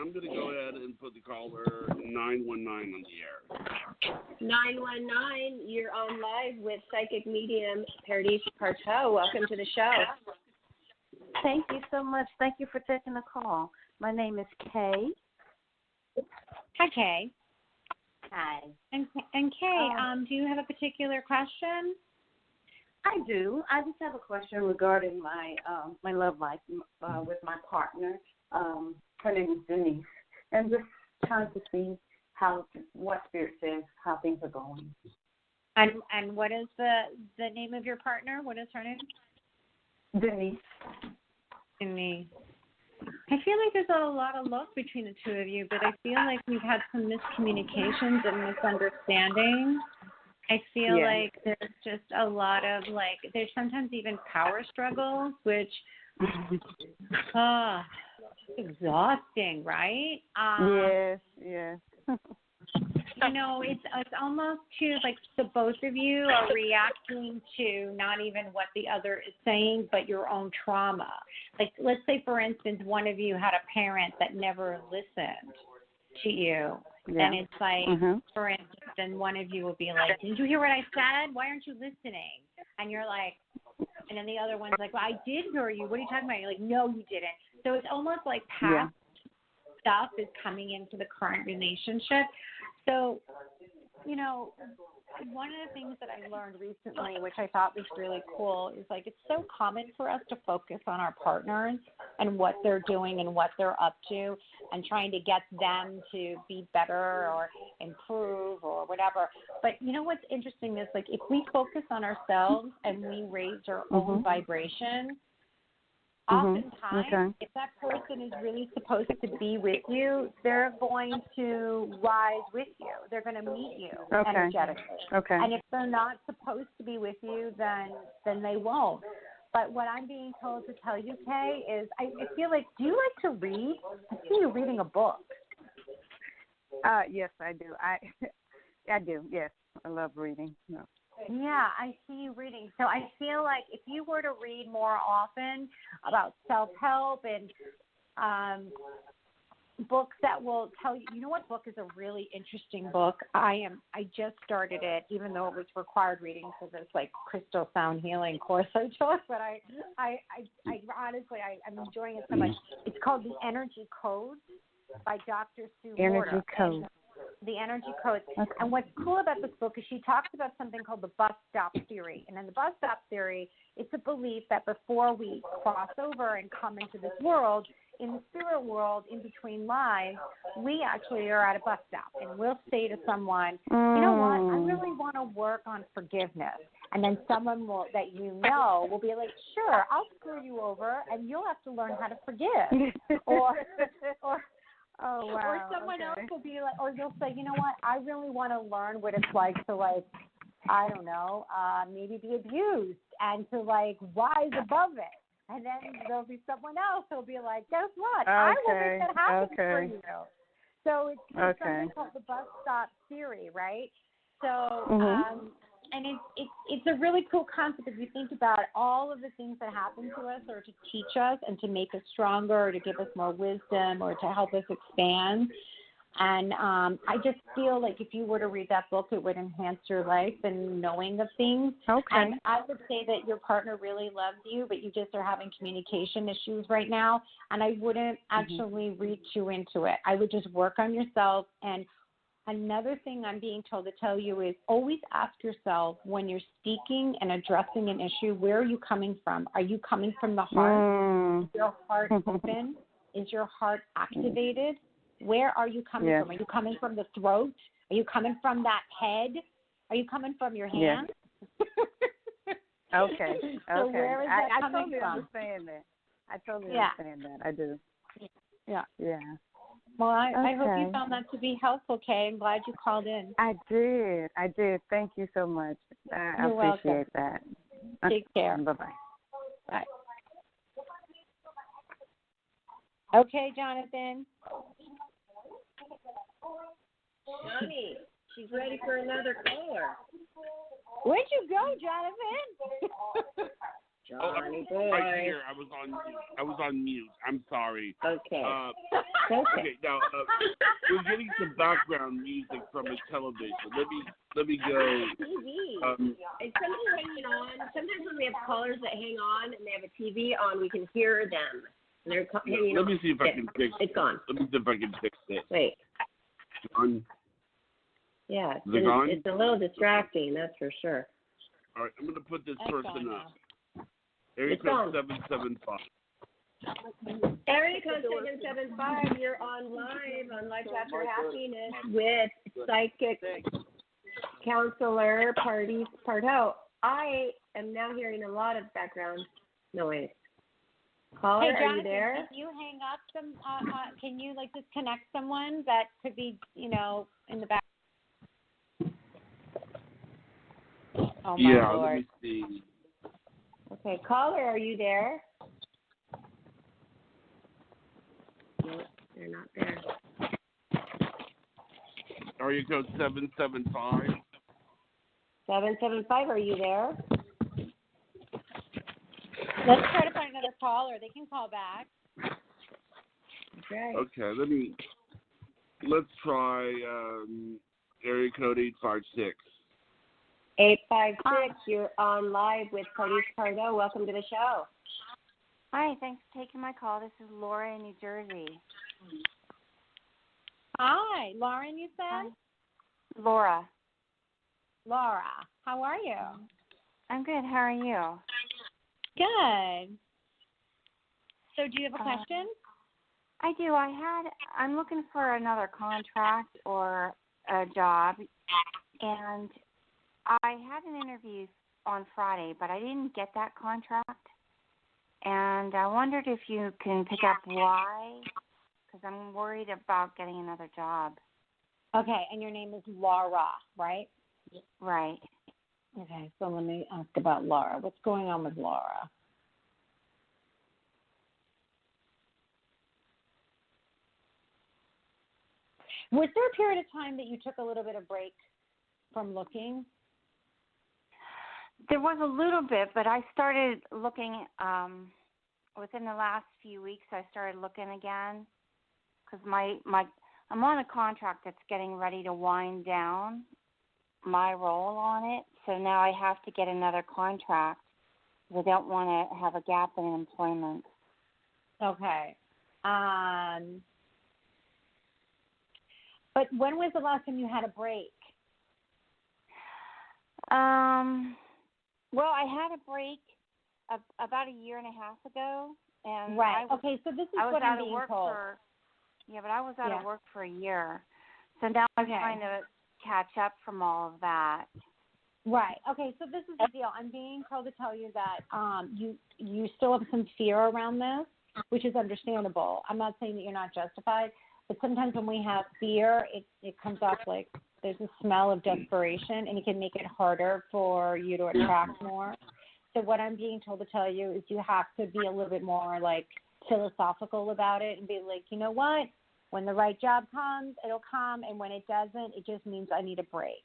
I'm going to go ahead and put the caller 919 on the air. 919, you're on live with psychic medium Pardis Partrow. Welcome to the show. Thank you so much. Thank you for taking the call. My name is Kay. Hi, Kay. Hi. And Kay, do you have a particular question? I do. I just have a question regarding my love life with my partner. Her name is Denise, and just trying to see what Spirit says, how things are going. And what is the name of your partner? What is her name? Denise. Denise. I feel like there's a lot of love between the two of you, but I feel like we've had some miscommunications and misunderstandings. I feel like there's just a lot of there's sometimes even power struggles, which exhausting, right? Yes. It's almost too the both of you are reacting to not even what the other is saying, but your own trauma. Let's say, for instance, one of you had a parent that never listened to you. Yeah. Then it's for instance, then one of you will be like, did you hear what I said? Why aren't you listening? And you're like, and then the other one's like, well, I did hear you. What are you talking about? You're like, no, you didn't. So it's almost like past stuff is coming into the current relationship. So, one of the things that I learned recently, which I thought was really cool, is it's so common for us to focus on our partners and what they're doing and what they're up to and trying to get them to be better or improve or whatever. But what's interesting is if we focus on ourselves and we raise our own vibration, oftentimes, if that person is really supposed to be with you, they're going to rise with you. They're going to meet you energetically. Okay. And if they're not supposed to be with you, then they won't. But what I'm being told to tell you, Kay, is I feel like, do you like to read? I see you reading a book. Yes, I do. I do. Yes, I love reading. No. Yeah, I see you reading. So I feel like if you were to read more often about self-help and books that will tell you, you know what book is a really interesting book? I just started it, even though it was required reading for this like crystal sound healing course I took. But I honestly, I'm enjoying it so much. It's called The Energy Code by Dr. Sue Morter. Code. The Energy Code. Okay. And what's cool about this book is she talks about something called the bus stop theory. And in the bus stop theory, it's a belief that before we cross over and come into this world, in the spirit world, in between lives, we actually are at a bus stop. And we'll say to someone, you know what, I really want to work on forgiveness. And then someone that you know will be like, sure, I'll screw you over, and you'll have to learn how to forgive. or Oh, wow. Or someone else will be like, or you'll say, you know what, I really want to learn what it's like to, like, I don't know, maybe be abused and to, like, rise above it. And then there'll be someone else who'll be like, guess what? I will make that happen for you. So it's something called the bus stop theory, right? So, and it's a really cool concept if you think about all of the things that happen to us or to teach us and to make us stronger or to give us more wisdom or to help us expand. And I just feel like if you were to read that book, it would enhance your life and knowing of things. Okay. And I would say that your partner really loves you, but you just are having communication issues right now. And I wouldn't actually read too into it. I would just work on yourself. And another thing I'm being told to tell you is always ask yourself when you're speaking and addressing an issue, where are you coming from? Are you coming from the heart? Is your heart open? Is your heart activated? Where are you coming from? Are you coming from the throat? Are you coming from that head? Are you coming from your hands? Okay. So where is that coming totally from? Understand that. I totally understand that. I do. Yeah. Yeah. Well, I hope you found that to be helpful, Kay. I'm glad you called in. I did. Thank you so much. I appreciate that. Take care. Bye-bye. Bye. Okay, Jonathan. Johnny, she's ready for another caller. Where'd you go, Jonathan? Johnny boy. Right here. I was on mute. I'm sorry. Okay. Okay. Now we're getting some background music from a television. Let me go. TV. It's something hanging on. Sometimes when we have callers that hang on and they have a TV on, we can hear them. And they're hanging on. Let me see if I can fix it. It's gone. Let me see if I can fix it. Wait. Gone? Yeah. Gone? It's a little distracting, that's for sure. All right. I'm going to put this person up. Area code 775. Area code 775, you're on Life After Happiness with psychic counselor Pardis Partrow. I am now hearing a lot of background noise. Caller, hey, Jonathan, are you there? If you hang up can you like disconnect someone that could be, in the back? Oh my Lord. Let me see. Okay, caller, are you there? No, they're not there. Area code 775. 775, are you there? Let's try to find another caller. They can call back. Okay. Okay, let's try area code 856. 856, you're on live with Pardis Partrow. Welcome to the show. Hi, thanks for taking my call. This is Laura in New Jersey. Hi, Lauren, you said? Hi. Laura. Laura, how are you? I'm good. How are you? Good. So do you have a question? I do. I'm looking for another contract or a job, and I had an interview on Friday, but I didn't get that contract, and I wondered if you can pick up why, because I'm worried about getting another job. Okay, and your name is Laura, right? Right. Okay, so let me ask about Laura. What's going on with Laura? Was there a period of time that you took a little bit of break from looking? There was a little bit, but I started looking within the last few weeks. I started looking again because I'm on a contract that's getting ready to wind down my role on it. So now I have to get another contract. I don't want to have a gap in employment. Okay. But when was the last time you had a break? Well, I had a break about a year and a half ago, and right. Okay, so this is what I'm being told. But I was out of work for a year, so now I'm trying to catch up from all of that. Right. Okay, so this is the deal. I'm being told to tell you that you still have some fear around this, which is understandable. I'm not saying that you're not justified, but sometimes when we have fear, it comes off like there's a smell of desperation, and it can make it harder for you to attract more. So what I'm being told to tell you is you have to be a little bit more like philosophical about it and be like, you know what? When the right job comes, it'll come, and when it doesn't, it just means I need a break.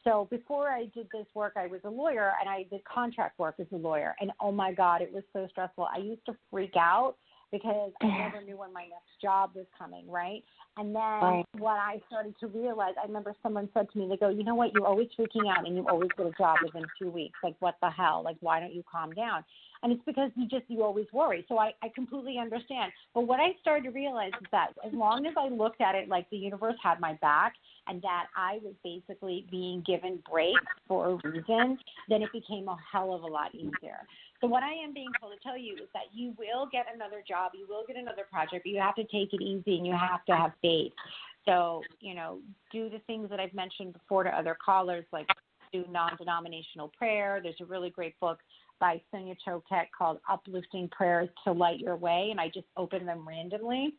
So before I did this work, I was a lawyer, and I did contract work as a lawyer, and oh my God, it was so stressful. I used to freak out because I never knew when my next job was coming, right? And then what I started to realize, I remember someone said to me, they go, you know what, you're always freaking out and you always get a job within 2 weeks. Like, what the hell? Like, why don't you calm down? And it's because you always worry. So I completely understand. But what I started to realize is that as long as I looked at it like the universe had my back and that I was basically being given breaks for a reason, then it became a hell of a lot easier. So what I am being told to tell you is that you will get another job, you will get another project, but you have to take it easy and you have to have faith. So, do the things that I've mentioned before to other callers, like do non-denominational prayer. There's a really great book by Sonia Choquette called Uplifting Prayers to Light Your Way, and I just open them randomly.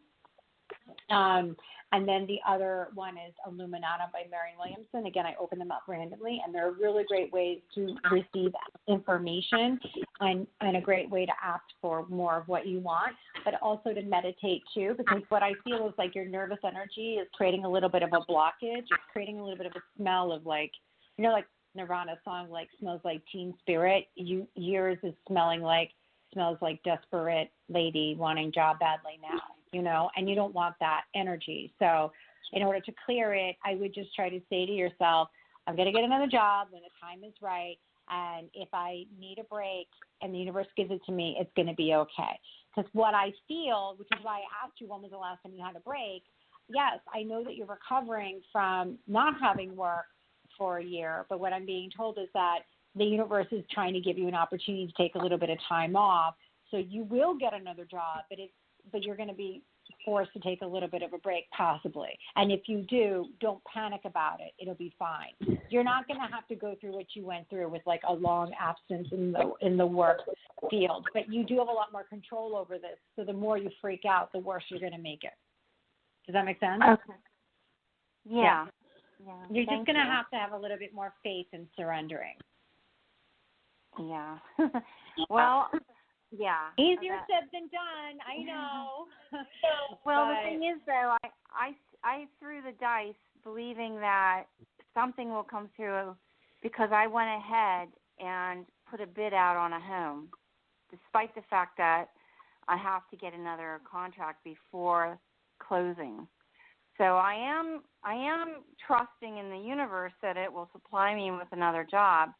And then the other one is Illuminata by Marion Williamson. Again, I open them up randomly, and they're really great ways to receive information and a great way to ask for more of what you want, but also to meditate too, because what I feel is like your nervous energy is creating a little bit of a blockage. It's creating a little bit of a smell of like Nirvana song, like smells like Teen Spirit. Yours is smells like desperate lady wanting job badly now. And you don't want that energy. So in order to clear it, I would just try to say to yourself, I'm going to get another job when the time is right. And if I need a break and the universe gives it to me, it's going to be okay. Because what I feel, which is why I asked you when was the last time you had a break, yes, I know that you're recovering from not having work for a year. But what I'm being told is that the universe is trying to give you an opportunity to take a little bit of time off. So you will get another job, but you're going to be forced to take a little bit of a break, possibly. And if you do, don't panic about it. It'll be fine. You're not going to have to go through what you went through with like a long absence in the work field, but you do have a lot more control over this. So the more you freak out, the worse you're going to make it. Does that make sense? Okay. Yeah. You're just going to have a little bit more faith in surrendering. Yeah. Well, yeah. Easier said than done. I know. Well, the thing is, though, I threw the dice believing that something will come through because I went ahead and put a bid out on a home, despite the fact that I have to get another contract before closing. So I am trusting in the universe that it will supply me with another job,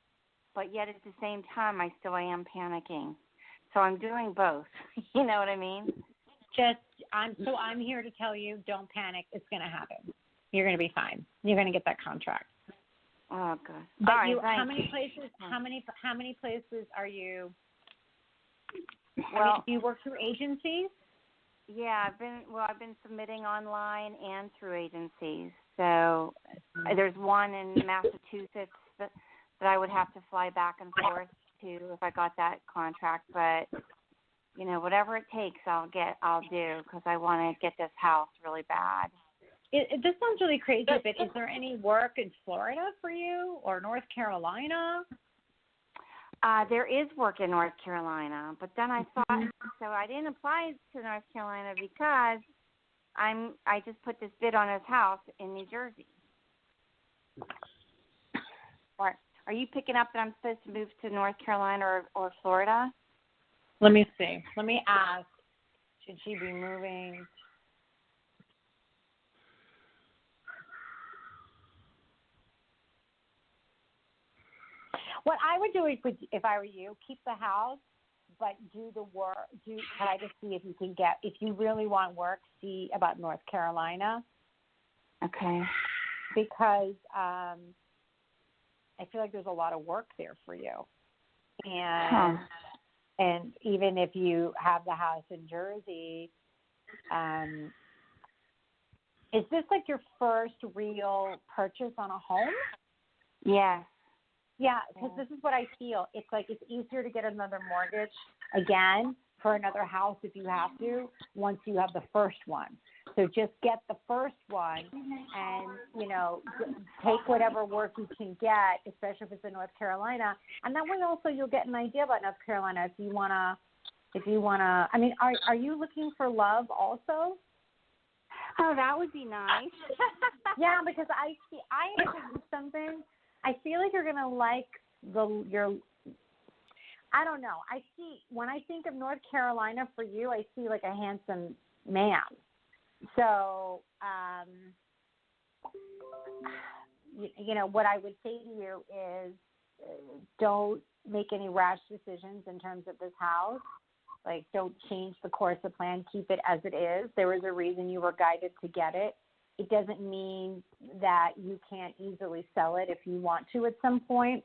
but yet at the same time I still am panicking. So I'm doing both. You know what I mean? I'm here to tell you, don't panic. It's going to happen. You're going to be fine. You're going to get that contract. Oh, good. But all right, how many places are you? Well, do you work through agencies? Yeah, I've been submitting online and through agencies. So there's one in Massachusetts that I would have to fly back and forth to if I got that contract, but whatever it takes, I'll do because I want to get this house really bad. This sounds really crazy, but is there any work in Florida for you or North Carolina? There is work in North Carolina, but then I thought, so I didn't apply to North Carolina because I just put this bid on his house in New Jersey. Or are you picking up that I'm supposed to move to North Carolina or Florida? Let me see. Let me ask. Should she be moving? What I would do if I were you, keep the house, but do the work. Try to see if you can get. If you really want work, see about North Carolina. Okay. Because I feel like there's a lot of work there for you, and even if you have the house in Jersey, is this like your first real purchase on a home? Yes. Yeah, because this is what I feel. It's like it's easier to get another mortgage again for another house if you have to once you have the first one. So just get the first one and, take whatever work you can get, especially if it's in North Carolina. And that way also you'll get an idea about North Carolina if you want to, I mean, are you looking for love also? Oh, that would be nice. Yeah, because I something. I feel like you're going to like I don't know. When I think of North Carolina for you, I see like a handsome man. So, what I would say to you is don't make any rash decisions in terms of this house. Like, don't change the course of plan. Keep it as it is. There was a reason you were guided to get it. It doesn't mean that you can't easily sell it if you want to at some point.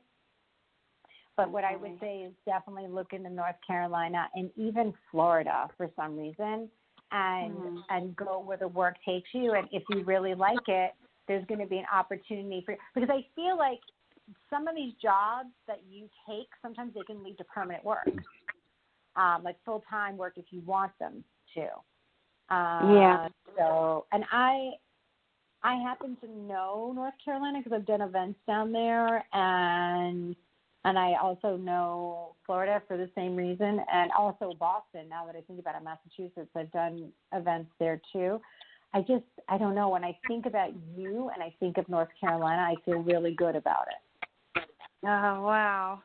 But what I would say is definitely look into North Carolina and even Florida for some reason and go where the work takes you. And if you really like it, there's going to be an opportunity for you. Because I feel like some of these jobs that you take, sometimes they can lead to permanent work, like full-time work if you want them to. Yeah. So, and I happen to know North Carolina because I've done events down there, and I also know Florida for the same reason, and also Boston. Now that I think about it, Massachusetts, I've done events there too. I don't know. When I think about you and I think of North Carolina, I feel really good about it. Oh, wow.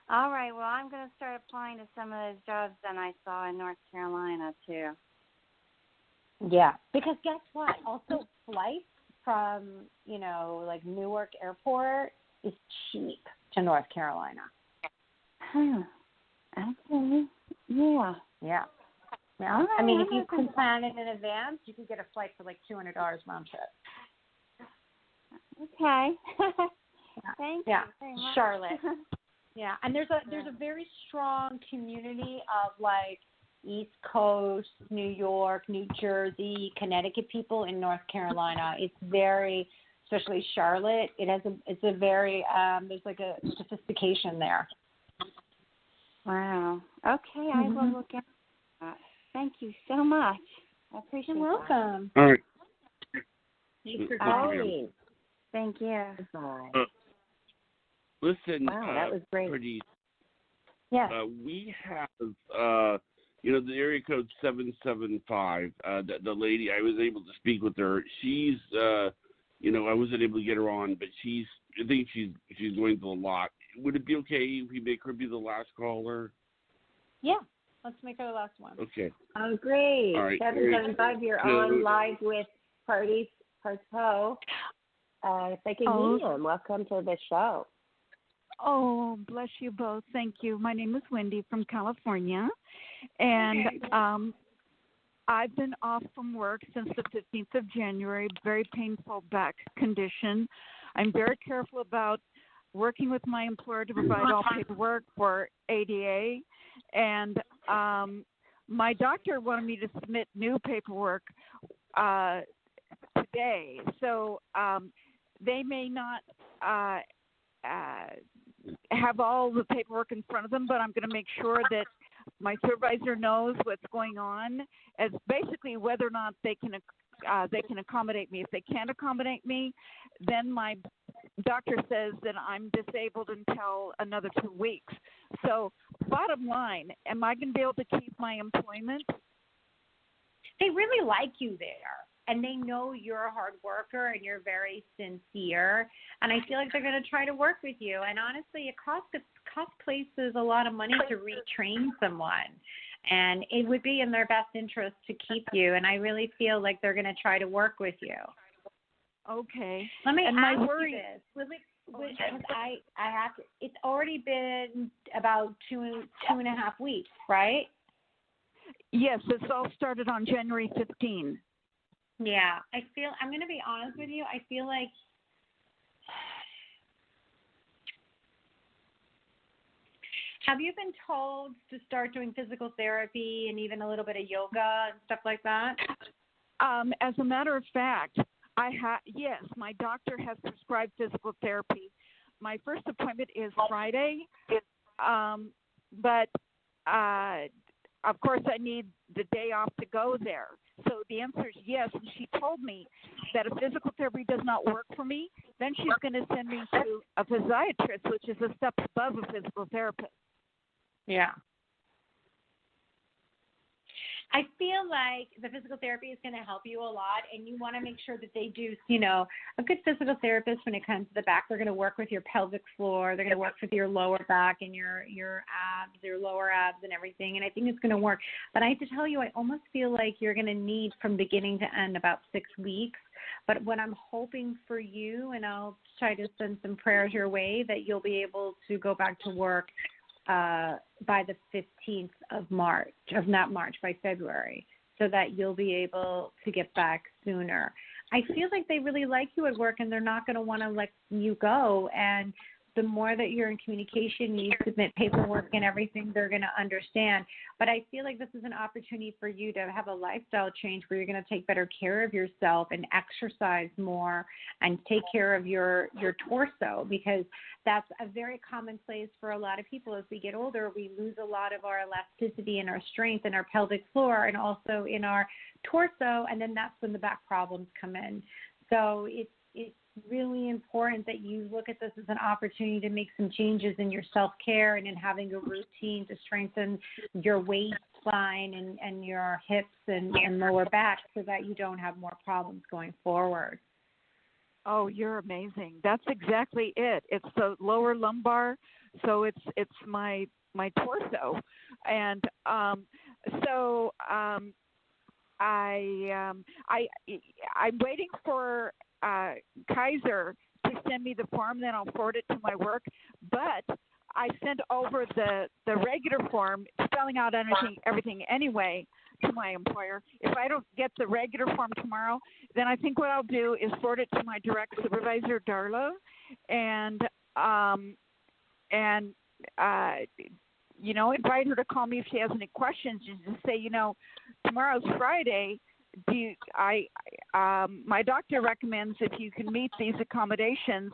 All right. Well, I'm going to start applying to some of those jobs that I saw in North Carolina too. Yeah, because guess what? Also, flights from, like Newark Airport is cheap to North Carolina. Okay. Yeah. Yeah. Yeah. Right. I mean, if you can plan it in advance, you can get a flight for like $200 round trip. Okay. Thank you very much. Charlotte. Yeah, and there's a very strong community of like East Coast, New York, New Jersey, Connecticut people in North Carolina. It's very, especially Charlotte. It's a very there's like a sophistication there. Wow. Okay, I will look at that. Thank you so much. I appreciate it. You're welcome. All right. Thanks for calling. Thank you. Bye. Listen, wow, that was great. Pardis, yeah. We have, the area code 775. The lady, I was able to speak with her. She's, I wasn't able to get her on, but I think she's going through a lot. Would it be okay if we make her be the last caller? Yeah, let's make her the last one. Okay. Oh, great. All right. 775, you're on live with Pardis Partrow. Psychic Medium. Welcome to the show. Oh, bless you both. Thank you. My name is Wendy from California, and I've been off from work since the 15th of January, very painful back condition. I'm very careful about working with my employer to provide all paperwork for ADA, and my doctor wanted me to submit new paperwork today, so they may not have all the paperwork in front of them, but I'm going to make sure that my supervisor knows what's going on, as basically whether or not they can accommodate me. If they can't accommodate me, then my doctor says that I'm disabled until another 2 weeks. So bottom line, am I going to be able to keep my employment? they really like you there. And they know you're a hard worker and you're very sincere. And I feel like they're going to try to work with you. And honestly, it costs places a lot of money to retrain someone. And it would be in their best interest to keep you. And I really feel like they're going to try to work with you. Okay. Let me and ask my you worry, this. I have to, it's already been about two and a half weeks, right? Yes, this all started on January 15. Yeah, I'm going to be honest with you. I feel like have you been told to start doing physical therapy and even a little bit of yoga and stuff like that? As a matter of fact, yes, my doctor has prescribed physical therapy. My first appointment is Friday, but of course I need the day off to go there. So the answer is yes. And she told me that if physical therapy does not work for me, then she's going to send me to a physiatrist, which is a step above a physical therapist. Yeah. I feel like the physical therapy is going to help you a lot, and you want to make sure that they do, a good physical therapist when it comes to the back. They're going to work with your pelvic floor. They're going to work with your lower back and your abs, your lower abs and everything, and I think it's going to work. But I have to tell you, I almost feel like you're going to need from beginning to end about 6 weeks. But what I'm hoping for you, and I'll try to send some prayers your way, that you'll be able to go back to work by the 15th of by February, so that you'll be able to get back sooner. I feel like they really like you at work and they're not going to want to let you go. And the more that you're in communication, you submit paperwork and everything, they're going to understand. But I feel like this is an opportunity for you to have a lifestyle change where you're going to take better care of yourself and exercise more and take care of your torso, because that's a very common place for a lot of people. As we get older, we lose a lot of our elasticity and our strength in our pelvic floor and also in our torso, and then that's when the back problems come in. So it's really important that you look at this as an opportunity to make some changes in your self-care and in having a routine to strengthen your waistline and your hips and lower back, so that you don't have more problems going forward. Oh, you're amazing. That's exactly it. It's the lower lumbar, so it's my torso, and I'm waiting for Kaiser to send me the form, then I'll forward it to my work. But I sent over the regular form, spelling out everything anyway, to my employer. If I don't get the regular form tomorrow, then I think what I'll do is forward it to my direct supervisor, Darla, and invite her to call me if she has any questions, and just say, tomorrow's Friday. My doctor recommends if you can meet these accommodations,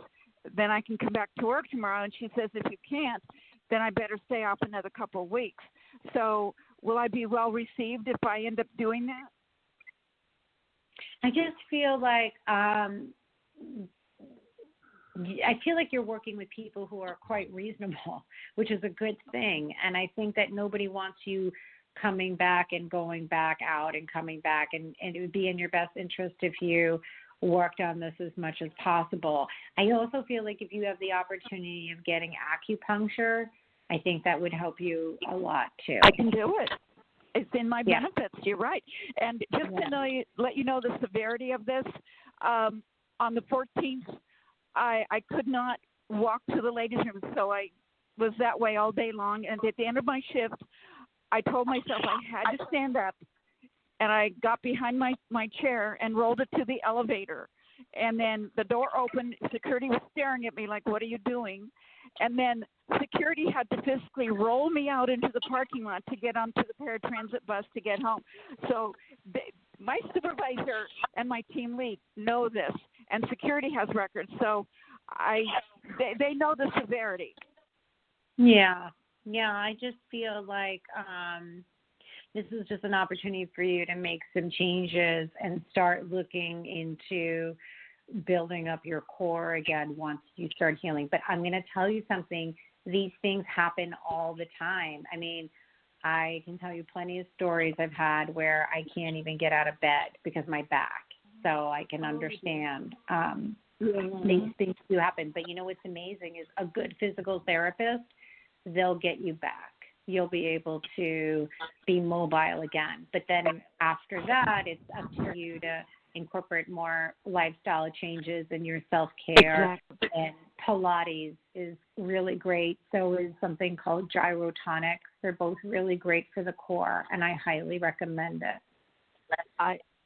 then I can come back to work tomorrow. And she says if you can't, then I better stay off another couple of weeks. So will I be well received if I end up doing that? I just feel like you're working with people who are quite reasonable, which is a good thing. And I think that nobody wants you coming back and going back out and coming back, and it would be in your best interest if you worked on this as much as possible. I also feel like if you have the opportunity of getting acupuncture, I think that would help you a lot too. I can do it. It's in my benefits. You're right. And just to let you know the severity of this, on the 14th, I could not walk to the ladies' room, so I was that way all day long. And at the end of my shift, I told myself I had to stand up, and I got behind my chair and rolled it to the elevator. And then the door opened. Security was staring at me like, what are you doing? And then security had to physically roll me out into the parking lot to get onto the paratransit bus to get home. So my supervisor and my team lead know this, and security has records. So they know the severity. Yeah, I just feel like this is just an opportunity for you to make some changes and start looking into building up your core again once you start healing. But I'm going to tell you something. These things happen all the time. I mean, I can tell you plenty of stories I've had where I can't even get out of bed because of my back. So I can understand these things do happen. But you know what's amazing is a good physical therapist, they'll get you back. You'll be able to be mobile again. But then after that, it's up to you to incorporate more lifestyle changes in your self-care. Exactly. And Pilates is really great. So is something called gyrotonics. They're both really great for the core, and I highly recommend it.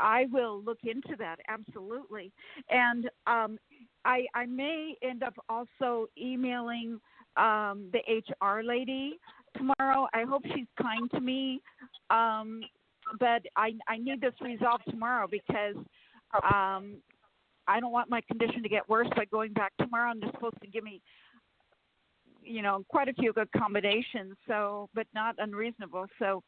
I will look into that, absolutely. And I may end up also emailing the HR lady tomorrow. I hope she's kind to me, but I need this resolved tomorrow because I don't want my condition to get worse by going back tomorrow. And they're supposed to give me, quite a few good accommodations, but not unreasonable. So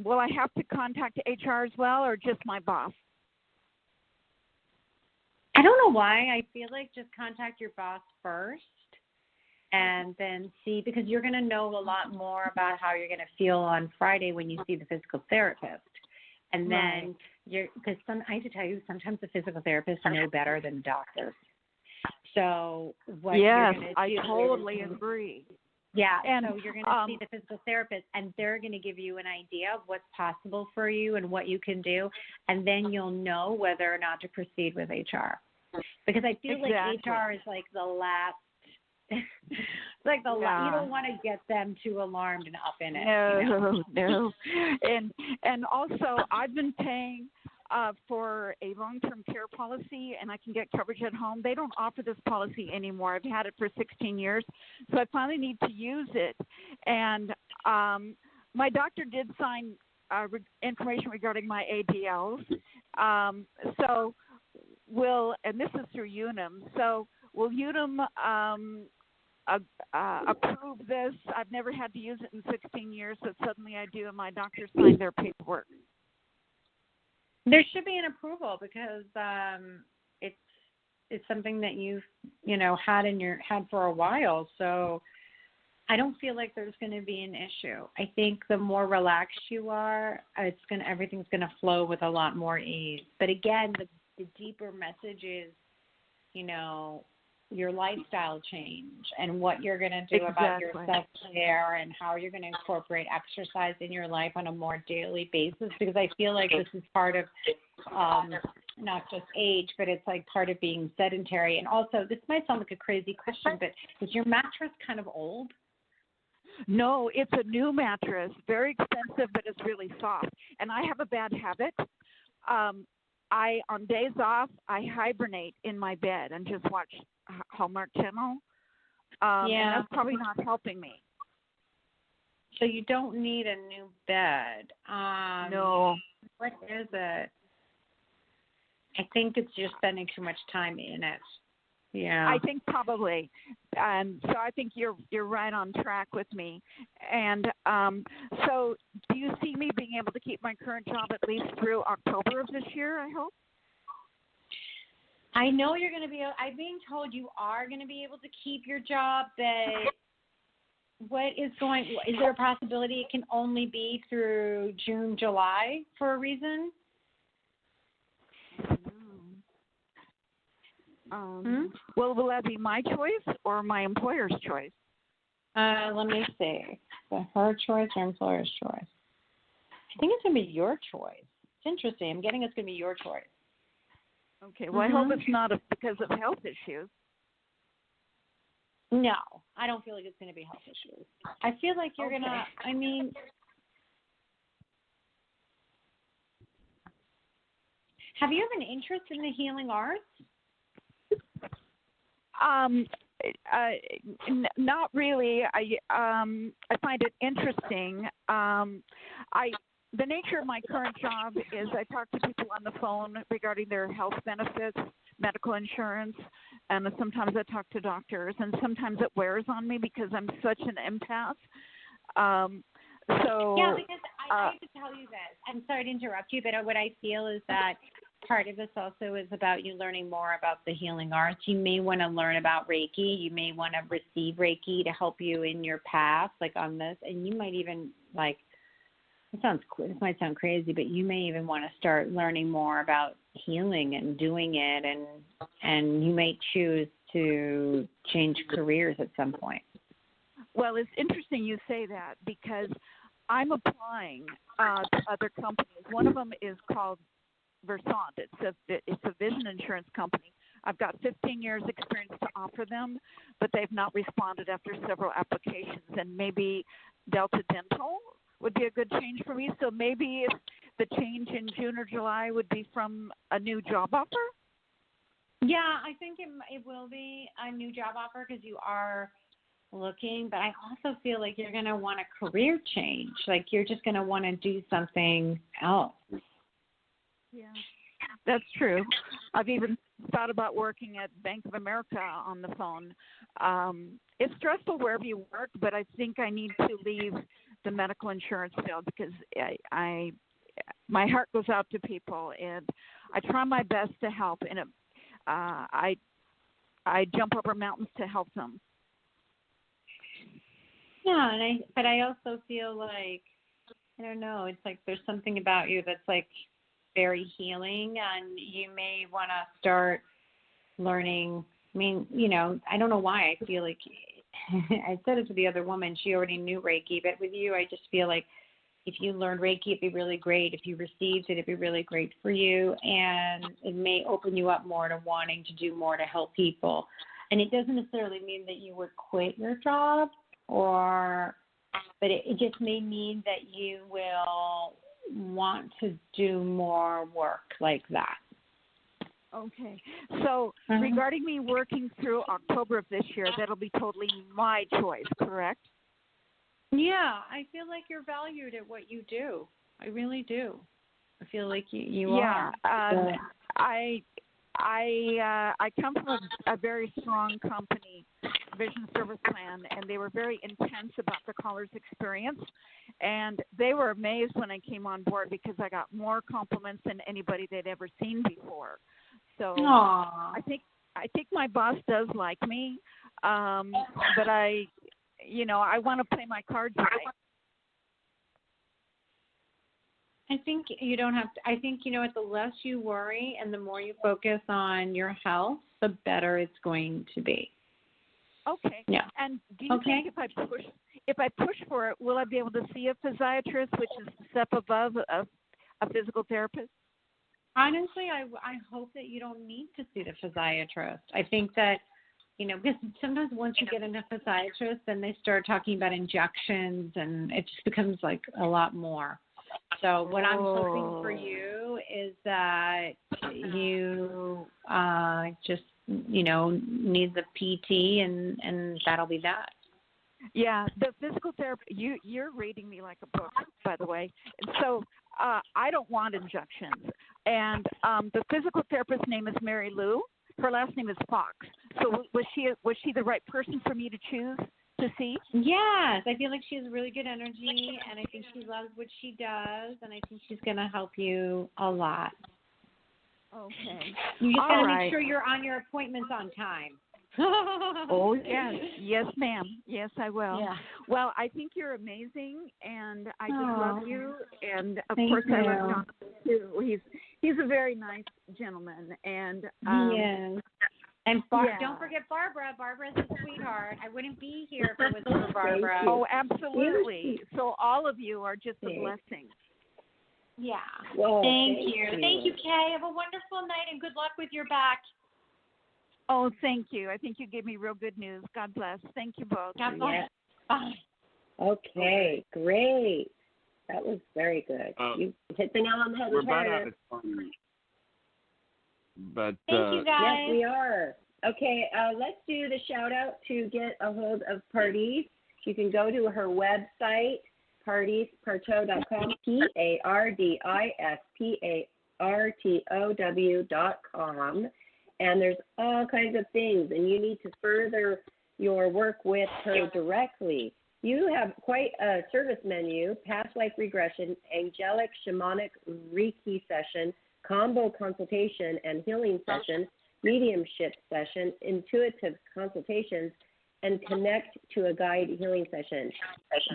will I have to contact HR as well, or just my boss? I don't know why. I feel like just contact your boss first and then see, because you're going to know a lot more about how you're going to feel on Friday when you see the physical therapist. And then because I have to tell you, sometimes the physical therapists know better than doctors. So what you're going to do, I totally agree. Yeah, and so you're going to see the physical therapist, and they're going to give you an idea of what's possible for you and what you can do, and then you'll know whether or not to proceed with HR. Because I feel like HR is like the last, you don't want to get them too alarmed and up in it. No. And also, I've been paying for a long-term care policy, and I can get coverage at home. They don't offer this policy anymore. I've had it for 16 years, so I finally need to use it. And my doctor did sign information regarding my ADLs. And this is through Unum. So will Unum approve this? I've never had to use it in 16 years, but suddenly I do, and my doctor signed their paperwork. There should be an approval because it's something that you've had for a while. So I don't feel like there's going to be an issue. I think the more relaxed you are, everything's going to flow with a lot more ease. But again, the deeper message is, your lifestyle change and what you're going to do about your self-care and how you're going to incorporate exercise in your life on a more daily basis, because I feel like this is part of not just age, but it's like part of being sedentary. And also, this might sound like a crazy question, but is your mattress kind of old? No, it's a new mattress, very expensive, but it's really soft. And I have a bad habit. On days off, I hibernate in my bed and just watch Hallmark Channel. And that's probably not helping me. So you don't need a new bed. No. What is it? I think it's just spending too much time in it. Yeah. I think probably. And so I think you're right on track with me. And so do you see me being able to keep my current job at least through October of this year, I hope? I know you're going to be, I'm being told you are going to be able to keep your job, but is there a possibility it can only be through June, July for a reason? Well, will that be my choice or my employer's choice? Let me see. Her choice or employer's choice? I think it's going to be your choice. It's interesting. I'm getting it's going to be your choice. Okay. Well, I hope it's not because of health issues. No, I don't feel like it's going to be health issues. I feel like you're going to, have you have an interest in the healing arts? Not really. I find it interesting. The nature of my current job is I talk to people on the phone regarding their health benefits, medical insurance, and sometimes I talk to doctors, and sometimes it wears on me because I'm such an empath. Yeah, because I have to tell you this. I'm sorry to interrupt you, but what I feel is that part of this also is about you learning more about the healing arts. You may want to learn about Reiki. You may want to receive Reiki to help you in your path, like on this. And you might even, like, this might sound crazy, but you may even want to start learning more about healing and doing it. And you may choose to change careers at some point. Well, it's interesting you say that because I'm applying to other companies. One of them is called Versant. It's a vision insurance company. I've got 15 years experience to offer them, but they've not responded after several applications. And maybe Delta Dental would be a good change for me. So maybe if the change in June or July would be from a new job offer? Yeah, I think it will be a new job offer because you are looking, but I also feel like you're going to want a career change. Like you're just going to want to do something else. Yeah, that's true. I've even thought about working at Bank of America on the phone. It's stressful wherever you work, but I think I need to leave the medical insurance field because my heart goes out to people, and I try my best to help. And I jump over mountains to help them. Yeah, but I also feel like, I don't know, it's like there's something about you that's like very healing, and you may want to start learning. I mean, I don't know why I feel like, I said it to the other woman, she already knew Reiki, but with you, I just feel like if you learned Reiki, it'd be really great. If you received it, it'd be really great for you, and it may open you up more to wanting to do more to help people. And it doesn't necessarily mean that you would quit your job, but it just may mean that you will want to do more work like that. Okay. So regarding me working through October of this year, that'll be totally my choice, correct? Yeah, I feel like you're valued at what you do. I really do. I feel like you are. I come from a very strong company, Vision Service Plan, and they were very intense about the caller's experience. And they were amazed when I came on board because I got more compliments than anybody they'd ever seen before. So I think my boss does like me, but I want to play my cards right. I think you don't have to. I think, the less you worry and the more you focus on your health, the better it's going to be. Okay. Yeah. And do you think if I push for it, will I be able to see a physiatrist, which is a step above a physical therapist? Honestly, I hope that you don't need to see the physiatrist. I think that, because sometimes once you get into physiatrist, then they start talking about injections, and it just becomes like a lot more. So what I'm hoping for you is that you just, need the PT, and that'll be that. Yeah, the physical therapy, you're reading me like a book, by the way. And so I don't want injections. And the physical therapist's name is Mary Lou. Her last name is Fox. So was she the right person for me to choose to see? Yes, I feel like she has really good energy, and I think she loves what she does, and I think she's going to help you a lot. Okay. You just got to make sure you're on your appointments on time. Oh, yes. Yes, ma'am. Yes, I will. Yeah. Well, I think you're amazing, and I just love you. And, of Thank course, you. I love Jonathan, too. He's a very nice gentleman. And yes. And don't forget Barbara. Barbara's a sweetheart. I wouldn't be here if it wasn't for Barbara. Oh, absolutely. So all of you are just a blessing. Yeah. Whoa, thank you. Thank you, Kay. Have a wonderful night, and good luck with your back. Oh, thank you. I think you gave me real good news. God bless. Thank you both. God bless. Yeah. Bye. Okay, great. That was very good. You hit the nail on the head. We're about out of time. But thank you, guys. Yes, we are. Okay, let's do the shout out to get a hold of Pardis. You can go to her website, pardispartrow.com, PardisPartow.com. And there's all kinds of things, and you need to further your work with her directly. You have quite a service menu: past life regression, angelic shamanic Reiki session, combo consultation and healing session, mediumship session, intuitive consultations, and connect to a guide healing session.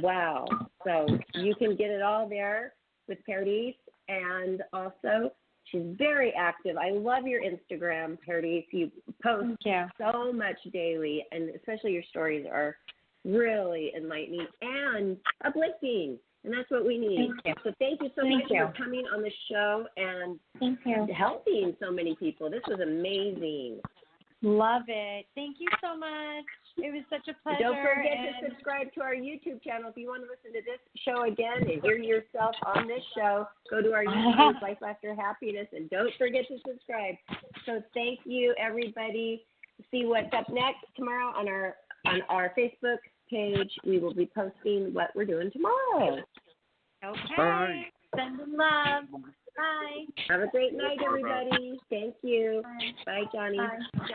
Wow. So you can get it all there with Pardis. And also, she's very active. I love your Instagram, Pardis. You post so much daily, and especially your stories are really enlightening and uplifting. And that's what we need. So thank you so much for coming on the show and helping so many people. This was amazing. Love it. Thank you so much. It was such a pleasure. Don't forget to subscribe to our YouTube channel. If you want to listen to this show again and hear yourself on this show, go to our YouTube, Life After Happiness, and don't forget to subscribe. So thank you, everybody. See what's up next tomorrow on our Facebook page. We will be posting what we're doing tomorrow. Okay. Bye. Sending love. Bye. Have a great night, everybody. Thank you. Bye. Bye, Johnny. Bye.